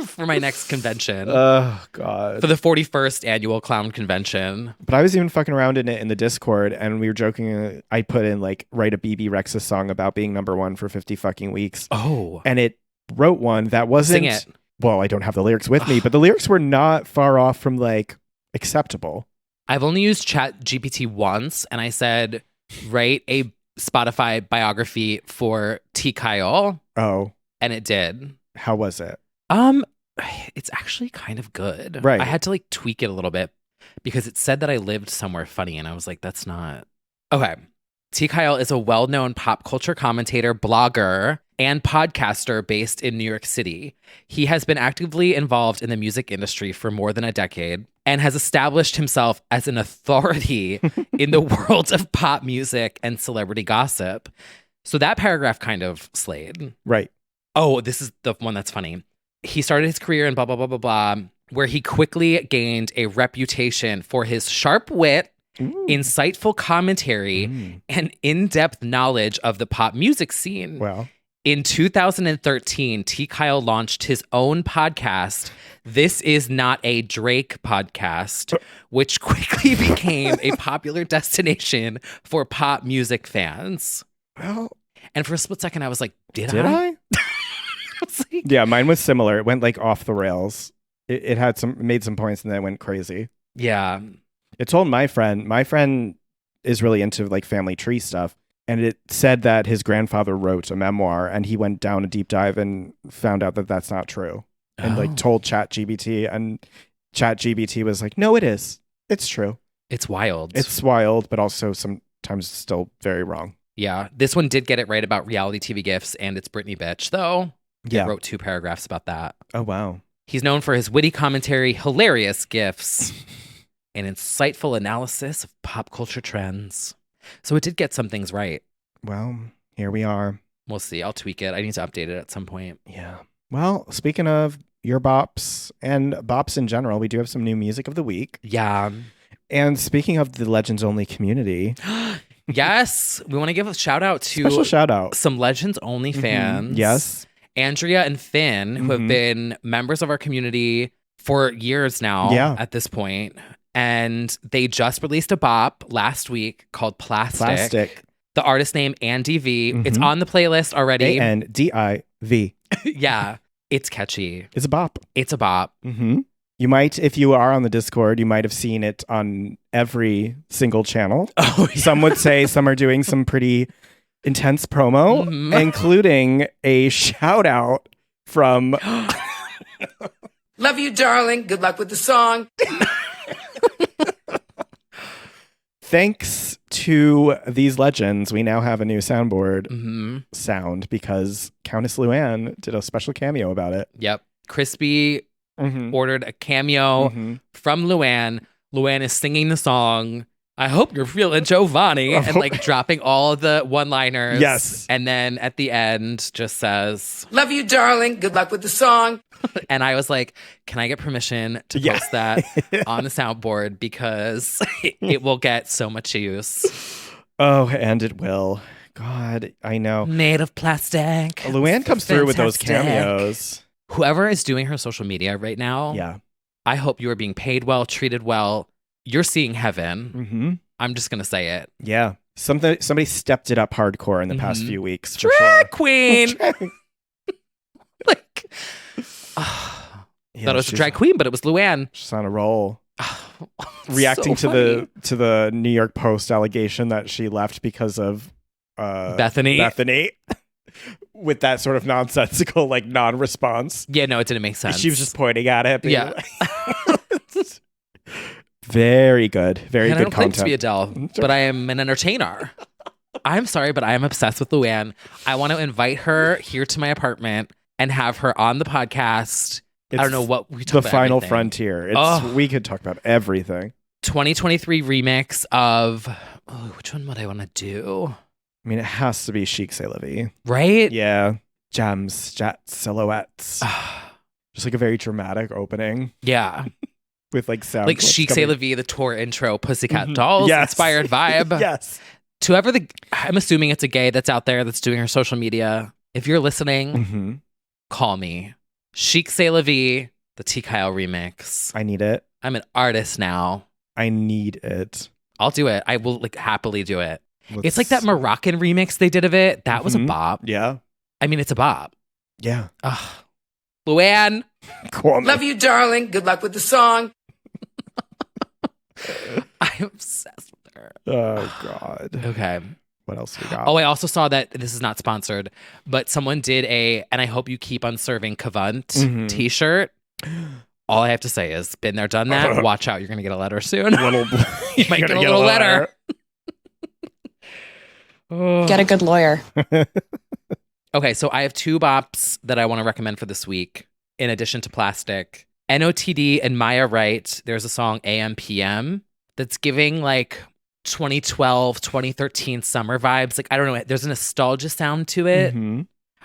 for my next convention. Oh, God. For the 41st annual clown convention. But I was even fucking around in it in the Discord, and we were joking. I put in, like, write a BB Rexa song about being #1 for 50 fucking weeks. Oh. And it wrote one that wasn't... Sing it. Well, I don't have the lyrics with me, but the lyrics were not far off from, like, acceptable. I've only used Chat GPT once, and I said, write a Spotify biography for T. Kyle. Oh. And it did. How was it? It's actually kind of good. Right. I had to like tweak it a little bit because it said that I lived somewhere funny, and I was like, that's not. Okay. T. Kyle is a well-known pop culture commentator, blogger, and podcaster based in New York City. He has been actively involved in the music industry for more than a decade and has established himself as an authority in the world of pop music and celebrity gossip. So that paragraph kind of slayed. Right. Oh, this is the one that's funny. He started his career in blah, blah, blah, blah, blah, where he quickly gained a reputation for his sharp wit insightful commentary, and in-depth knowledge of the pop music scene. Well, in 2013, T. Kyle launched his own podcast, This Is Not a Drake Podcast, which quickly became a popular destination for pop music fans. Well, and for a split second, I was like, did I? Yeah, mine was similar. It went like off the rails. It had made some points and then it went crazy. Yeah. It told my friend is really into like family tree stuff. And it said that his grandfather wrote a memoir and he went down a deep dive and found out that that's not true. And like told ChatGPT, and ChatGPT was like, no, it is. It's true. It's wild. It's wild, but also sometimes still very wrong. Yeah. This one did get it right about reality TV gifts and it's Britney bitch, though. Yeah. He wrote 2 paragraphs about that. Oh, wow. He's known for his witty commentary, hilarious gifts, and insightful analysis of pop culture trends. So it did get some things right. Well, here we are. We'll see. I'll tweak it. I need to update it at some point. Yeah. Well, speaking of your bops and bops in general, we do have some new music of the week. Yeah. And speaking of the Legends Only community. Yes. We want to give a shout out to special shout out. Some Legends Only fans. Yes. Andrea and Finn, who have been members of our community for years now at this point. And they just released a bop last week called Plastic. The artist name Andy V. It's on the playlist already. ANDIV. Yeah. It's catchy. It's a bop. It's a bop. Mm-hmm. You might, if you are on the Discord, you might have seen it on every single channel. Oh, yeah. Some would say some are doing some pretty intense promo, including a shout out from Love you, darling. Good luck with the song. Thanks to these legends, we now have a new soundboard sound because Countess Luann did a special cameo about it. Yep. Crispy ordered a cameo from Luann. Luann is singing the song, I hope you're feeling Giovanni, and like dropping all the one-liners. Yes. And then at the end just says, Love you, darling. Good luck with the song. And I was like, can I get permission to post that on the soundboard? Because it will get so much use. Oh, and it will. God, I know. Made of plastic. Luann comes through with those cameos. Whoever is doing her social media right now, I hope you are being paid well, treated well. You're seeing heaven. I'm just going to say it. Yeah. Somebody stepped it up hardcore in the past few weeks. Drag queen. Like, thought it was a drag queen, but it was Luann. She's on a roll. Reacting to the New York Post allegation that she left because of Bethany. With that sort of nonsensical, like, non-response. Yeah, no, it didn't make sense. She was just pointing at it. Yeah. Very good. Very good content. I don't claim to be Adele, but I am an entertainer. I'm sorry, but I am obsessed with Luann. I want to invite her here to my apartment and have her on the podcast. I don't know what we talk about. The final everything. frontier. We could talk about everything. 2023 remix of which one would I want to do? I mean, it has to be Chic C'est La Vie. Right? Yeah. Gems, jets, silhouettes. Just like a very dramatic opening. Yeah. With like sound. Like Chic C'est La Vie, the tour intro, Pussycat Dolls inspired vibe. Yes. To whoever I'm assuming it's a gay that's out there that's doing her social media. If you're listening, call me. Chic C'est La Vie, the T. Kyle remix. I need it. I'm an artist now. I need it. I'll do it. I will like happily do it. It's like that Moroccan remix they did of it. That was a bop. Yeah. I mean, it's a bop. Yeah. Luann. Love you, darling. Good luck with the song. I'm obsessed with her. Oh, God. Okay. What else we got? Oh, I also saw that this is not sponsored, but someone did and I hope you keep on serving Cavant t-shirt. All I have to say is, been there, done that. Watch out. You're going to get a letter soon. You might get a little letter. Get a good lawyer. Okay, so I have 2 bops that I want to recommend for this week, in addition to Plastic. NOTD and Maya Wright, there's a song AM PM that's giving like 2012, 2013 summer vibes. Like, I don't know, there's a nostalgia sound to it.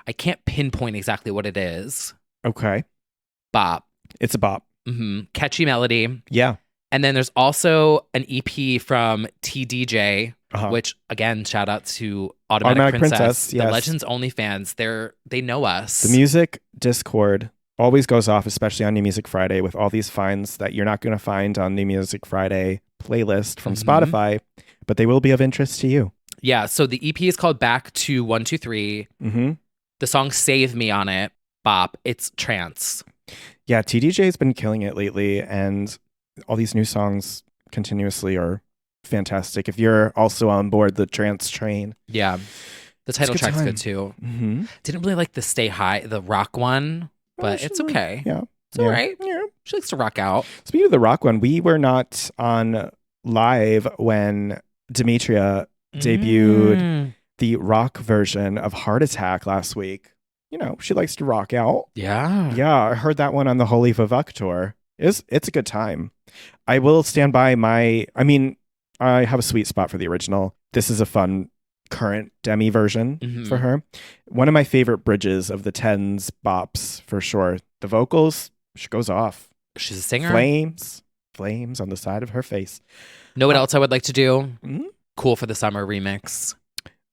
I can't pinpoint exactly what it is. Okay. Bop. It's a bop. Catchy melody. Yeah. And then there's also an EP from TDJ, which again, shout out to Automatic Princess. Yes. The Legends Only fans. They know us. The music Discord always goes off, especially on New Music Friday, with all these finds that you're not going to find on New Music Friday playlist from Spotify, but they will be of interest to you. Yeah, so the EP is called Back to 123. The song Save Me on it, bop. It's trance. Yeah, TDJ has been killing it lately, and all these new songs continuously are fantastic. If you're also on board the trance train. Yeah, the title track's good too. Didn't really like the Stay High, the rock one, but it's okay. Yeah. It's all right. Yeah. She likes to rock out. Speaking of the rock one, we were not on live when Demetria debuted the rock version of Heart Attack last week. You know, she likes to rock out. Yeah. Yeah, I heard that one on the Holy Vivek tour. It's a good time. I will stand by I have a sweet spot for the original. This is a fun current Demi version for her. One of my favorite bridges of the Tens bops for sure. The vocals, she goes off. She's a singer. Flames on the side of her face. Know what else I would like to do? Cool for the Summer remix.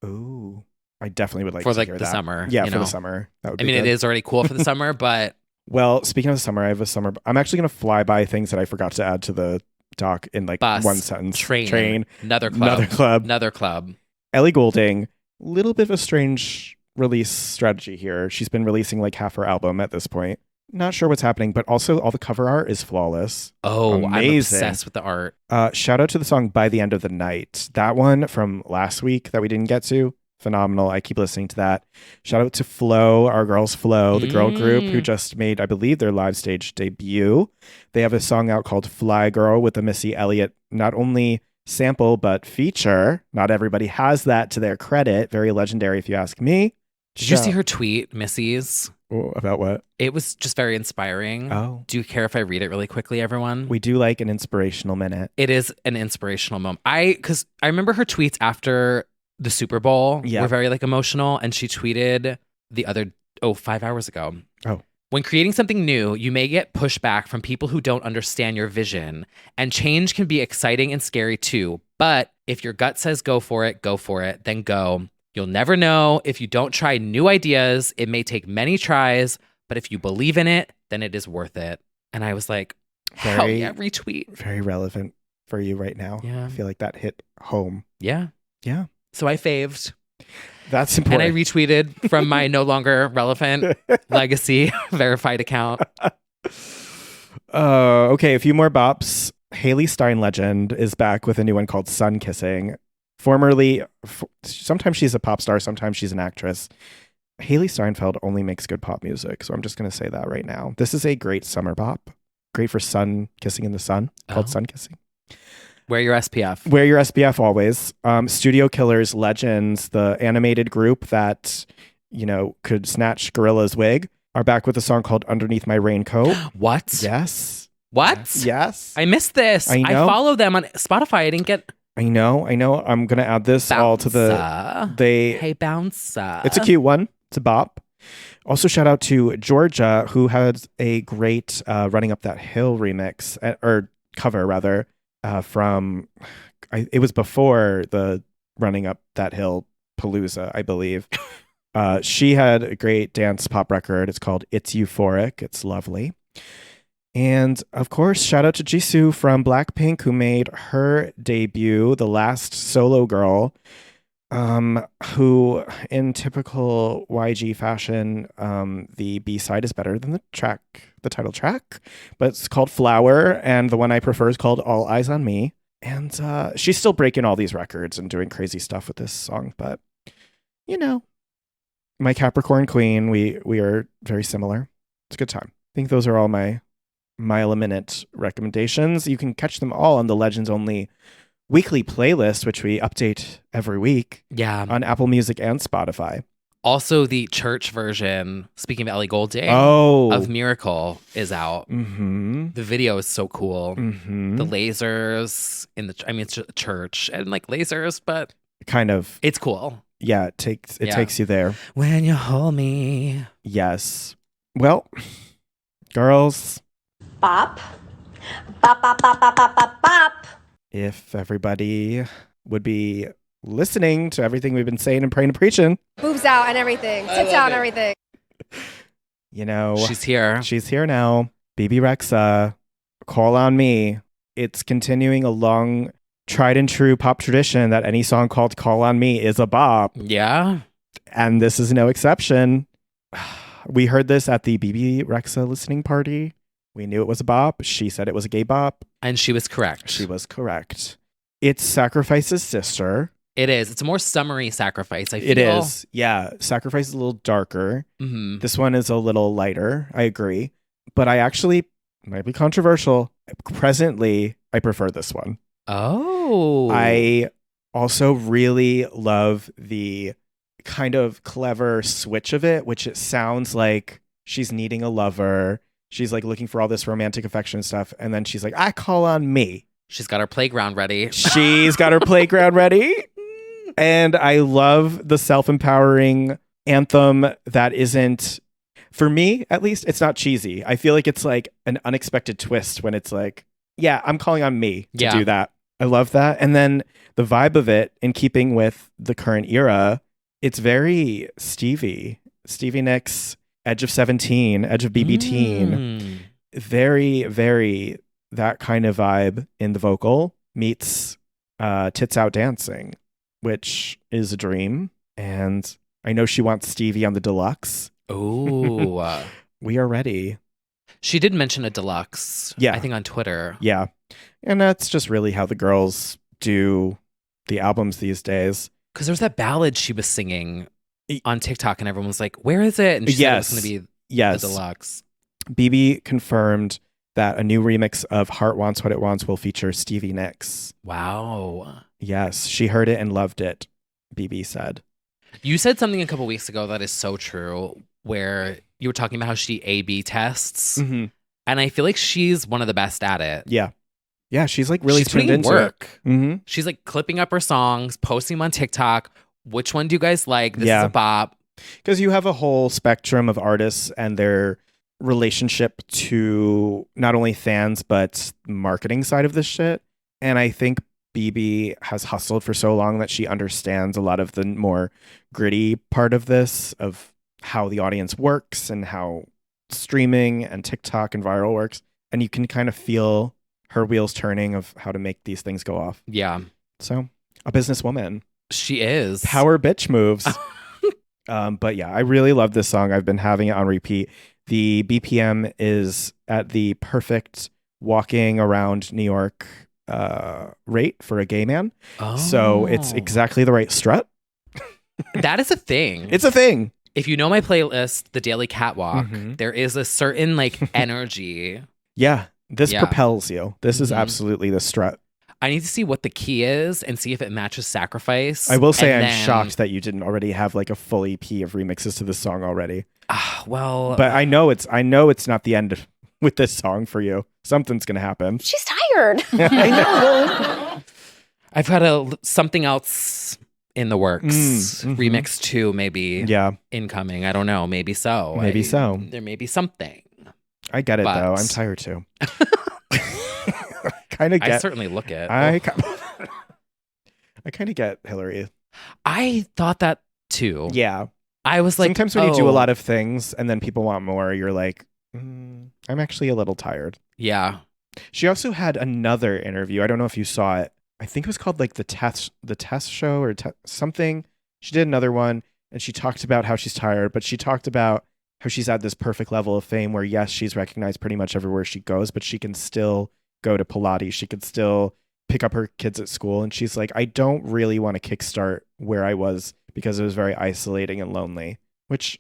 Ooh, I definitely would like for to hear the that. summer. Yeah, for the summer. That would be it good. is already cool for the summer, but well, speaking of the summer, I have a summer. I'm actually going to fly by things that I forgot to add to the doc in like bus, one sentence. Train, another club. Ellie Goulding, little bit of a strange release strategy here. She's been releasing like half her album at this point. Not sure what's happening, but also all the cover art is flawless. Oh, amazing. I'm obsessed with the art. Shout out to the song By the End of the Night. That one from last week that we didn't get to. Phenomenal. I keep listening to that. Shout out to Flo, our girls Flo, the girl group who just made, I believe, their live stage debut. They have a song out called Fly Girl with a Missy Elliott, not only sample, but feature. Not everybody has that to their credit. Very legendary, if you ask me. Did you see her tweet, Missy's? Oh, about what? It was just very inspiring. Oh. Do you care if I read it really quickly, everyone? We do like an inspirational minute. It is an inspirational moment. Because I remember her tweets after the Super Bowl were very like emotional, and she tweeted 5 hours ago. Oh. When creating something new, you may get pushback from people who don't understand your vision, and change can be exciting and scary too. But if your gut says go for it, then go. You'll never know if you don't try new ideas. It may take many tries, but if you believe in it, then it is worth it. And I was like, hell yeah, retweet. Very relevant for you right now. Yeah. I feel like that hit home. Yeah. Yeah. So I faved. That's important. And I retweeted from my no longer relevant legacy verified account. Okay, a few more bops. Hailey Stein legend is back with a new one called Sun Kissing. Formerly, sometimes she's a pop star, sometimes she's an actress. Hailey Steinfeld only makes good pop music, so I'm just going to say that right now. This is a great summer bop. Great for sun, kissing in the sun, called Sun Kissing. Wear your SPF. Wear your SPF always. Studio Killers Legends, the animated group that, could snatch Gorilla's wig, are back with a song called Underneath My Raincoat. What? Yes. What? Yes. I missed this. I know. I follow them on Spotify. I didn't get... I know. I'm going to add this all to the... Hey, Bouncer. It's a cute one. It's a bop. Also, shout out to Georgia, who had a great Running Up That Hill remix, or cover, rather, from... it was before the Running Up That Hill Palooza, I believe. She had a great dance pop record. It's called It's Euphoric. It's lovely. And of course, shout out to Jisoo from Blackpink, who made her debut, the last solo girl, who, in typical YG fashion, the B-side is better than the title track, but it's called Flower, and the one I prefer is called All Eyes on Me. And she's still breaking all these records and doing crazy stuff with this song, but, my Capricorn queen, we are very similar. It's a good time. I think those are all my Mile a Minute recommendations. You can catch them all on the Legends Only weekly playlist, which we update every week. Yeah. On Apple Music and Spotify. Also, the church version, speaking of Ellie Goulding, of Miracle is out. Mm-hmm. The video is so cool. Mm-hmm. The lasers it's a church and like lasers, but kind of. It's cool. Yeah, it takes you there. When you hold me. Yes. Well, girls. Bop. Bop, bop, bop, bop, bop, bop, bop. If everybody would be listening to everything we've been saying and praying and preaching. Boobs out and everything. Tits out and everything. You know. She's here. She's here now. BB Rexa, Call on Me. It's continuing a long, tried and true pop tradition that any song called Call on Me is a bop. Yeah. And this is no exception. We heard this at the BB Rexa listening party. We knew it was a bop. She said it was a gay bop. And she was correct. She was correct. It's Sacrifice's sister. It is. It's a more summery Sacrifice, I feel. It is. Yeah. Sacrifice is a little darker. Mm-hmm. This one is a little lighter. I agree. But I actually, might be controversial, presently, I prefer this one. Oh. I also really love the kind of clever switch of it, which it sounds like she's needing a lover. She's like looking for all this romantic affection stuff. And then she's like, I call on me. She's got her playground ready. She's got her playground ready. And I love the self-empowering anthem that isn't, for me at least, it's not cheesy. I feel like it's like an unexpected twist when it's like, yeah, I'm calling on me to do that. I love that. And then the vibe of it, in keeping with the current era, it's very Stevie Nicks, Edge of 17, Edge of BB Teen. Very, very that kind of vibe in the vocal meets Tits Out Dancing, which is a dream. And I know she wants Stevie on the deluxe. Oh. We are ready. She did mention a deluxe. Yeah. I think on Twitter. Yeah. And that's just really how the girls do the albums these days. Because there was that ballad she was singing on TikTok and everyone was like, where is it? And she said it was going to be the deluxe. BB confirmed that a new remix of Heart Wants What It Wants will feature Stevie Nicks. Wow. Yes, she heard it and loved it, BB said. You said something a couple weeks ago that is so true, where you were talking about how she A/B tests. Mm-hmm. And I feel like she's one of the best at it. Yeah. Yeah, she's like really tuned into work. It. Mm-hmm. She's like clipping up her songs, posting them on TikTok. Which one do you guys like? This is a bop. Because you have a whole spectrum of artists and their relationship to not only fans, but marketing side of this shit. And I think BB has hustled for so long that she understands a lot of the more gritty part of this, of how the audience works and how streaming and TikTok and viral works. And you can kind of feel her wheels turning of how to make these things go off. Yeah. So, a businesswoman. She is. Power bitch moves. But yeah, I really love this song. I've been having it on repeat. The BPM is at the perfect walking around New York rate for a gay man. Oh. So it's exactly the right strut. That is a thing. It's a thing. If you know my playlist, The Daily Catwalk, there is a certain like energy. Yeah. This propels you. This is absolutely the strut. I need to see what the key is and see if it matches Sacrifice. I will say I'm shocked that you didn't already have like a full EP of remixes to this song already. Well, but I know it's not the end with this song for you. Something's gonna happen. She's tired. I know. I've got something else in the works. Remix 2 maybe. Yeah. Incoming. I don't know. Maybe so. Maybe so. There may be something. I get it though. I'm tired too. I certainly look it. I kind of get Hillary. I thought that too. Yeah. I was like, sometimes when you do a lot of things and then people want more, you're like, I'm actually a little tired. Yeah. She also had another interview. I don't know if you saw it. I think it was called like the test show or something. She did another one and she talked about how she's tired, but she talked about how she's at this perfect level of fame where yes, she's recognized pretty much everywhere she goes, but she can still go to Pilates. She could still pick up her kids at school. And she's like, I don't really want to kickstart where I was because it was very isolating and lonely, which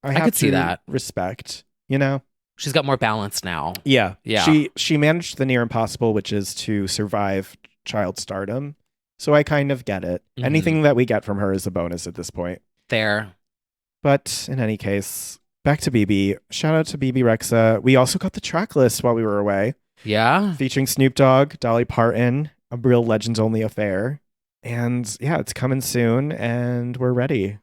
I have could to see that. Respect, you know? She's got more balance now. Yeah. Yeah. She managed the near impossible, which is to survive child stardom. So I kind of get it. Anything that we get from her is a bonus at this point. Fair. But in any case, back to BB. Shout out to BB Rexa. We also got the track list while we were away. Yeah. Featuring Snoop Dogg, Dolly Parton, A Real Legends Only Affair. And yeah, it's coming soon and we're ready.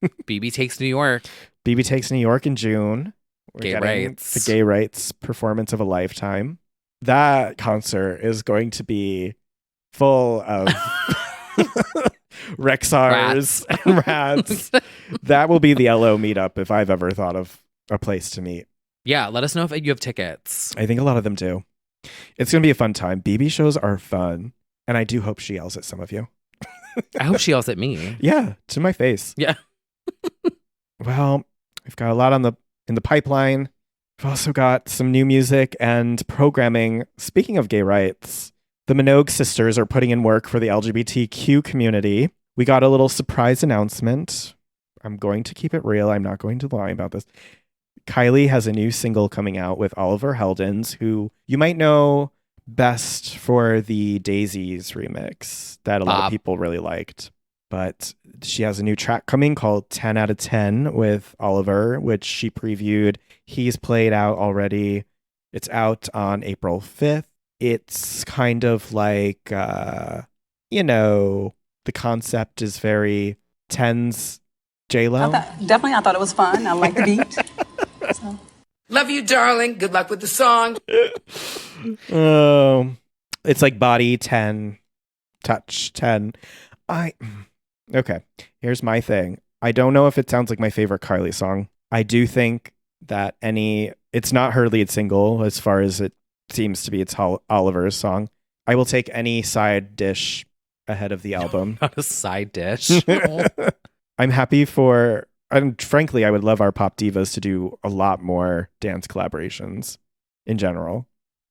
BB Takes New York. BB Takes New York in June. We're Gay getting rights. The gay rights performance of a lifetime. that concert is going to be full of Rexars and rats. That will be the LO meetup if I've ever thought of a place to meet. Yeah, let us know if you have tickets. I think a lot of them do. It's going to be a fun time. BB shows are fun. And I do hope she yells at some of you. I hope she yells at me. Yeah, to my face. Yeah. Well, we've got a lot in the pipeline. We've also got some new music and programming. Speaking of gay rights, the Minogue sisters are putting in work for the LGBTQ community. We got a little surprise announcement. I'm going to keep it real. I'm not going to lie about this. Kylie has a new single coming out with Oliver Heldens, who you might know best for the Daisies remix that a lot of people really liked. But she has a new track coming called 10 out of 10 with Oliver, which she previewed. He's played out already. It's out on April 5th. It's kind of like, the concept is very Tens J-Lo. I thought it was fun. I like the beat. So. Love you, darling. Good luck with the song. It's like body 10, touch 10. Okay, here's my thing. I don't know if it sounds like my favorite Kylie song. I do think that it's not her lead single as far as it seems to be. It's Oliver's song. I will take any side dish ahead of the album. Not a side dish. I'm happy and frankly, I would love our pop divas to do a lot more dance collaborations in general.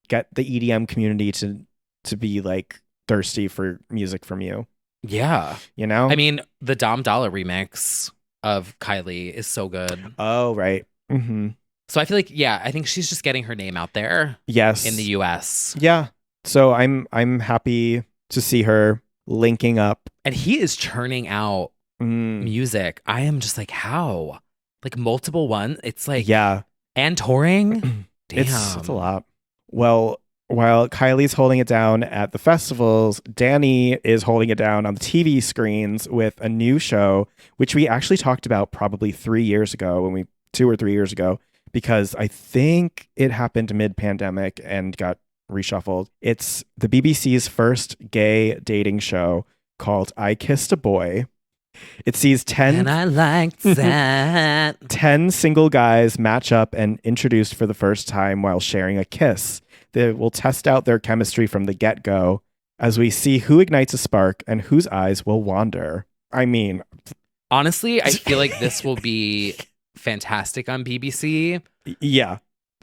Get the EDM community to be like thirsty for music from you. Yeah. I mean, the Dom Dollar remix of Kylie is so good. Oh, right. Mm-hmm. So I feel like, I think she's just getting her name out there. Yes. In the US. Yeah. So I'm happy to see her linking up. And he is churning out music. I am just like, how? Like multiple ones? It's like, yeah. And touring? Damn. It's a lot. Well, while Kylie's holding it down at the festivals, Danny is holding it down on the TV screens with a new show, which we actually talked about probably 3 years ago, 2 or 3 years ago, because I think it happened mid-pandemic and got reshuffled. It's the BBC's first gay dating show called I Kissed a Boy. It sees 10 and I liked that 10 single guys match up and introduced for the first time while sharing a kiss. They will test out their chemistry from the get-go as we see who ignites a spark and whose eyes will wander. I mean, honestly, I feel like this will be fantastic on BBC. Yeah.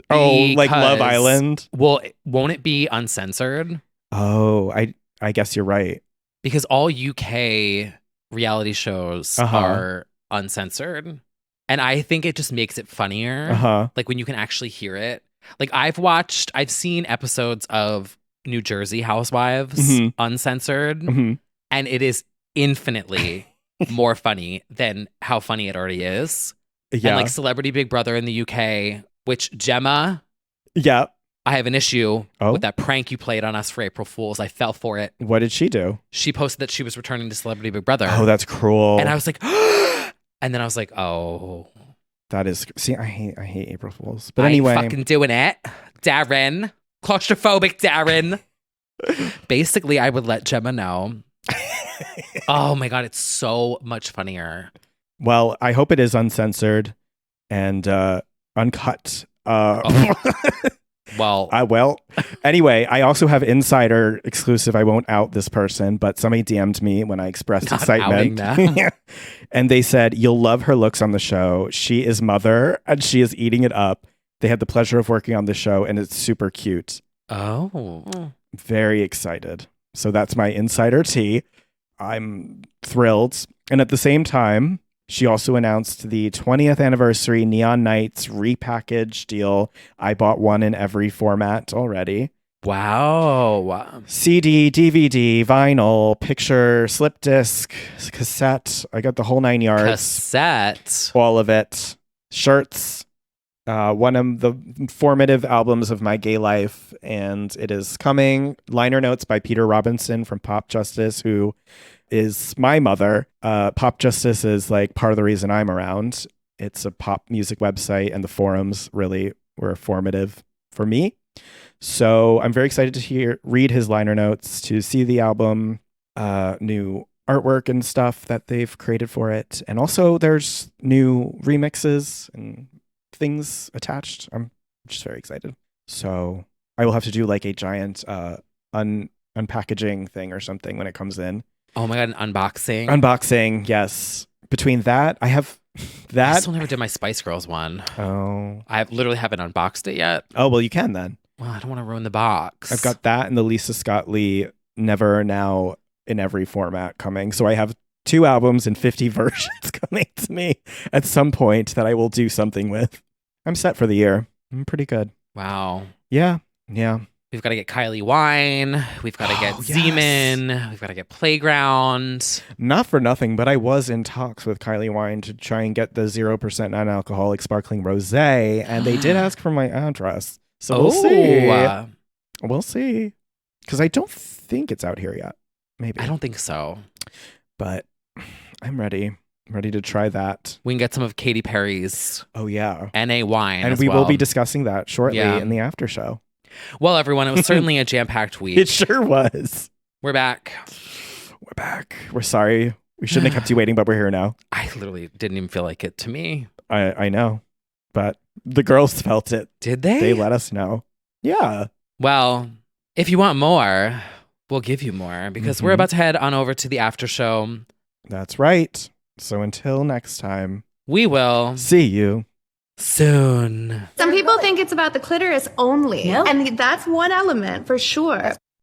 Like Love Island? Well, won't it be uncensored? Oh, I guess you're right. Because all UK reality shows are uncensored. And I think it just makes it funnier. Like when you can actually hear it. Like I've seen episodes of New Jersey Housewives uncensored. And it is infinitely more funny than how funny it already is. Yeah. And like Celebrity Big Brother in the UK, which Gemma. Yeah. I have an issue with that prank you played on us for April Fools. I fell for it. What did she do? She posted that she was returning to Celebrity Big Brother. Oh, that's cruel. And I was like, and then I was like, oh. That is, see, I hate April Fools. But I anyway. ain't fucking doing it. Darren. Claustrophobic Darren. Basically, I would let Gemma know. Oh my God, it's so much funnier. Well, I hope it is uncensored and uncut. Well, anyway, I also have insider exclusive. I won't out this person, but somebody DM'd me when I expressed excitement. And they said, you'll love her looks on the show. She is Mother and she is eating it up. They had the pleasure of working on the show and it's super cute. Oh. Very excited. So that's my insider tea. I'm thrilled. And at the same time, she also announced the 20th anniversary Neon Nights repackaged deal. I bought one in every format already. Wow. CD, DVD, vinyl, picture, slip disc, cassette. I got the whole 9 yards. Cassette. All of it. Shirts. One of the formative albums of my gay life. And it is coming. Liner notes by Peter Robinson from Pop Justice, who is my mother. Pop Justice is like part of the reason I'm around. It's a pop music website and the forums really were formative for me. So I'm very excited to read his liner notes, to see the album, new artwork and stuff that they've created for it. And also there's new remixes and things attached. I'm just very excited. So I will have to do like a giant unpackaging thing or something when it comes in. Oh my God, an unboxing. Unboxing, yes. Between that, I have that. I still never did my Spice Girls one. Oh. I literally haven't unboxed it yet. Oh, well, you can then. Well, I don't want to ruin the box. I've got that and the Lisa Scott Lee Never Now in every format coming. So I have 2 albums and 50 versions coming to me at some point that I will do something with. I'm set for the year. I'm pretty good. Wow. Yeah. We've got to get Kylie Wine. We've got to get Zeman. We've got to get Playground. Not for nothing, but I was in talks with Kylie Wine to try and get the 0% non-alcoholic sparkling rosé, and they did ask for my address. So we'll see. We'll see. Because I don't think it's out here yet. Maybe. I don't think so. But I'm ready. I'm ready to try that. We can get some of Katy Perry's NA wine. And we will be discussing that shortly in the after show. Well, everyone, it was certainly a jam-packed week. It sure was. We're back. We're back. We're sorry. We shouldn't have kept you waiting, but we're here now. I literally didn't even feel like it to me. I know. But the girls felt it. Did they? They let us know. Yeah. Well, if you want more, we'll give you more because we're about to head on over to the after show. That's right. So until next time, we will see you soon. Some people think it's about the clitoris only, and that's one element for sure.